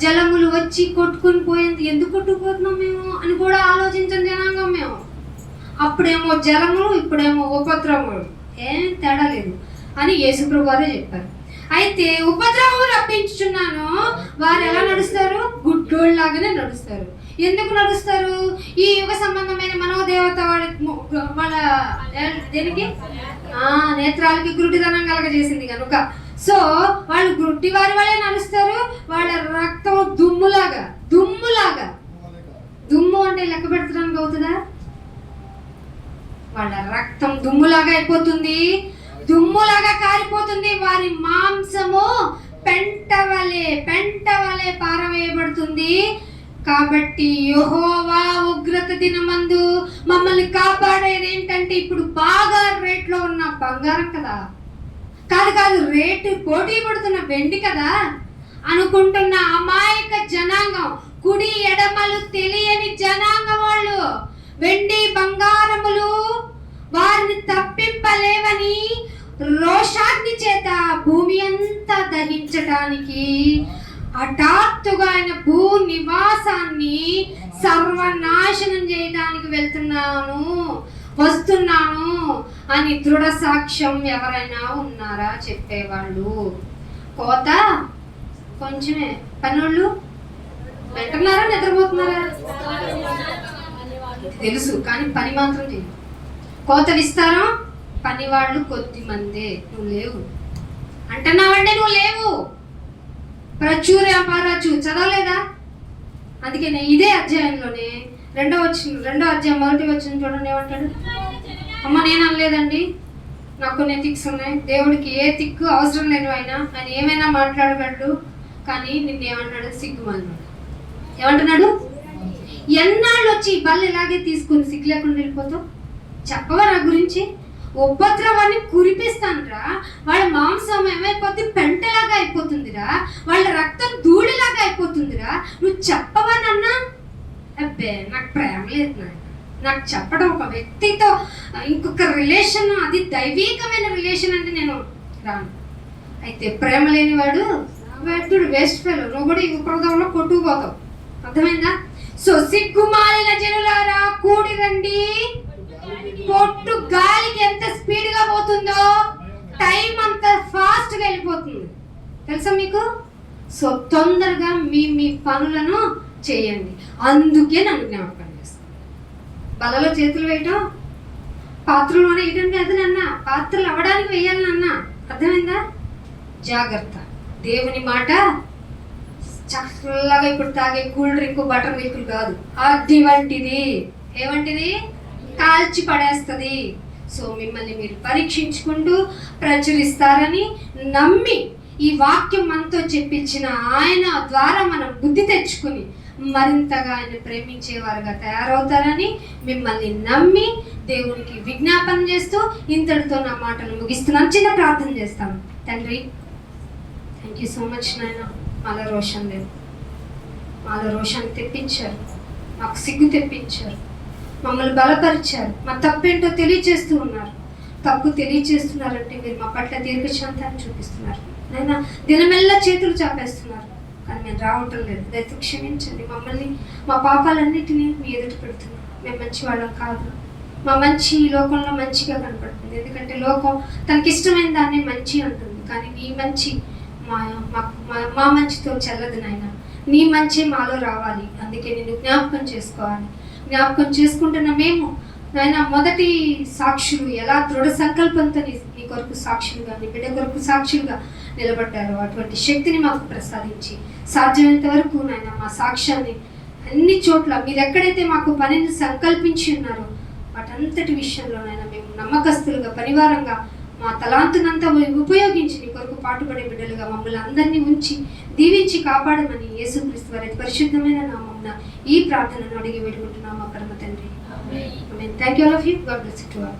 జలములు వచ్చి కొట్టుకుని పోయేందుకు ఎందుకు కొట్టుకుపోతున్నాం మేము అని కూడా ఆలోచించని జనాంగం మేము. అప్పుడేమో జలములు, ఇప్పుడేమో ఉపద్రవములు, ఏం తేడా లేదు అని యేసుప్రభు వారే చెప్పారు. అయితే ఉపద్రవం రప్పించుచున్నాను. వారు ఎలా నడుస్తారు? గుడ్డోళ్ళలాగానే నడుస్తారు. ఎందుకు నడుస్తారు? ఈ యుగ సంబంధమైన మనోదేవత వాళ్ళ దేనికి? నేత్రాలకి గురుడిదనం కలగజేసింది కనుక. సో వాళ్ళు గుడ్డి వారి వాళ్ళే నడుస్తారు. వాళ్ళ రక్తం దుమ్ములాగా. దుమ్ము అంటే లెక్క పెడతానికి అవుతుందా? వాళ్ళ రక్తం దుమ్ములాగా అయిపోతుంది, దుమ్ములాగా కారిపోతుంది. వారి మాంసము పెంట వలె పారవేయబడుతుంది. కాబట్టి యెహోవా ఉగ్రత దినమందు మమ్మల్ని కాపాడేది ఏంటంటే, ఇప్పుడు బాగా రేట్లో ఉన్న బంగారం కదా, కాదు రేటు పోటీ పడుతున్న వెండి కదా, అనుకుంటున్న అమాయక జనాంగం, కుడి ఎడమలు తెలియని జనాంగం వాళ్ళు, వెండి బంగారములు వారిని తప్పింపలేవని రోషాగ్ని చేత భూమి అంతా దహించడానికి హఠాత్తుగా ఆయన భూ నివాసాన్ని సర్వనాశనం చేయడానికి వస్తున్నాను అని దృఢ సాక్ష్యం ఎవరైనా ఉన్నారా చెప్పేవాళ్ళు? కోత కొంచెమే, పనులు వెంటన్నారా నిద్రపోతున్నారా తెలుసు, కానీ పని మాత్రం చేయరు. కోత విస్తారం, పని వాళ్ళు కొద్ది మందే. నువ్వు లేవు అంటున్నావంటే నువ్వు లేవు. ప్రచుర పరచు చదవలేదా? అందుకే ఇదే అధ్యాయంలోనే రెండో అధ్యాయం 1వ వచనం చూడండి, ఏమంటాడు? అమ్మ నేను అనలేదండి, నాకు కొన్ని థిక్స్ ఉన్నాయి. దేవుడికి ఏ థిక్కు అవసరం లేదు. ఆయన ఏమైనా మాట్లాడగలడు. కానీ నిన్నేమన్నాడు? సిగ్గుమన్నాడు. ఏమంటున్నాడు? ఎన్నాళ్ళు వచ్చి బళ్ళు ఇలాగే తీసుకుని సిగ్గు లేకుండా వెళ్ళిపోతావు? చెప్పవా నా గురించి? ఉపద్రవాన్ని కురిపిస్తానరా, వాళ్ళ మాంసం ఏమైపోతుంది? పెంటలాగా అయిపోతుందిరా, వాళ్ళ రక్తం ధూళిలాగా అయిపోతుందిరా. నువ్వు చెప్పవా నన్నా? అబ్బే నాకు ప్రేమ లేదు నాయన. నాకు చెప్పడం, ఒక వ్యక్తితో ఇంకొక రిలేషన్, అది దైవీకమైన రిలేషన్ అంటే నేను రాను. అయితే ప్రేమ లేనివాడు వ్యక్తుడు వేస్ట్ ఫెలో. నువ్వు కూడా ఈ ఉపద్రవంలో కొట్టుకుపోతావు. అర్థమైందా? సో సిగ్గుమాలిన జనులారా కూడి రండి. పొట్టు గాలికి ఎంత స్పీడ్ గా పోతుందో టైం అంత ఫాస్ట్ గా వెళ్ళిపోతుంది, తెలుసా మీకు? సో తొందరగా మీ పనులను చేయండి. అందుకే నన్ను జ్ఞాపకం చేస్తాను. బలలో చేతులు వేయటం, పాత్రలోనే వేయటం కాదు నాన్న, పాత్రలు అవ్వడానికి వేయాలి నాన్న. అర్థమైందా? జాగ్రత్త. దేవుని మాట చల్లగా ఇప్పుడు తాగే కూల్ డ్రింక్, బటర్ మిల్క్ కాదు, అది వంటిది. ఏవంటిది? కాల్చి పడేస్తుంది. సో మిమ్మల్ని మీరు పరీక్షించుకుంటూ ప్రచురిస్తారని నమ్మి ఈ వాక్యం మనతో చెప్పించిన ఆయన ద్వారా మనం బుద్ధి తెచ్చుకుని మరింతగా ఆయన ప్రేమించేవారుగా తయారవుతారని మిమ్మల్ని నమ్మి దేవునికి విజ్ఞాపన చేస్తూ ఇంతటితో నా మాటలు ముగిస్తున్నాను. చిన్న ప్రార్థన చేస్తాను. తండ్రి, థ్యాంక్ యూ సో మచ్ నాయన. మాలో రోషన్ లేదు, మాలో రోషన్ తెప్పించారు, మాకు సిగ్గు తెప్పించారు, మమ్మల్ని బలపరిచారు, మా తప్పేంటో తెలియచేస్తూ ఉన్నారు. తప్పు తెలియచేస్తున్నారంటే మీరు మా పట్ల దీర్ఘశాంతాన్ని చూపిస్తున్నారు నాయన. దినమెల్లా చేతులు చాపేస్తున్నారు, కానీ మేము రావటం లేదు. దయతో క్షమించండి మమ్మల్ని, మా పాపాలన్నిటినీ మీ ఎదుట పెడుతున్నాం. మేము మంచి వాళ్ళం కాదు. మా మంచి ఈ లోకంలో మంచిగా కనపడుతుంది, ఎందుకంటే లోకం తనకి ఇష్టమైన దాన్ని మంచి అంటుంది. కానీ నీ మంచి మా మంచితో చెల్లదు నాయన. నీ మంచి మాలో రావాలి. అందుకే నేను జ్ఞాపకం చేసుకోవాలి. జ్ఞాపకం చేసుకుంటున్న మేము నాయన మొదటి సాక్షులు ఎలా దృఢ సంకల్పంతో నీ కొరకు సాక్షులుగా, నీ బిడ్డ కొరకు సాక్షులుగా నిలబడ్డారో అటువంటి శక్తిని మాకు ప్రసాదించి సాధ్యమైనంత వరకు నాయన మా సాక్ష్యాన్ని అన్ని చోట్ల మీరు ఎక్కడైతే మాకు పనిని సంకల్పించి ఉన్నారో వాటంతటి విషయంలోనైనా మేము నమ్మకస్తులుగా, పరివారంగా మా తలాంతునంతా ఉపయోగించి నీ కొరకు పాటుపడే బిడ్డలుగా మమ్మల్ని అందరినీ ఉంచి దీవించి కాపాడమని యేసుక్రీస్తు వారి పరిశుద్ధమైన నామమున ఈ ప్రార్థనను అడిగి వేడుకుంటున్నాం మా పరమ తండ్రి. ఆమేన్. Thank you all of you. God bless you to all.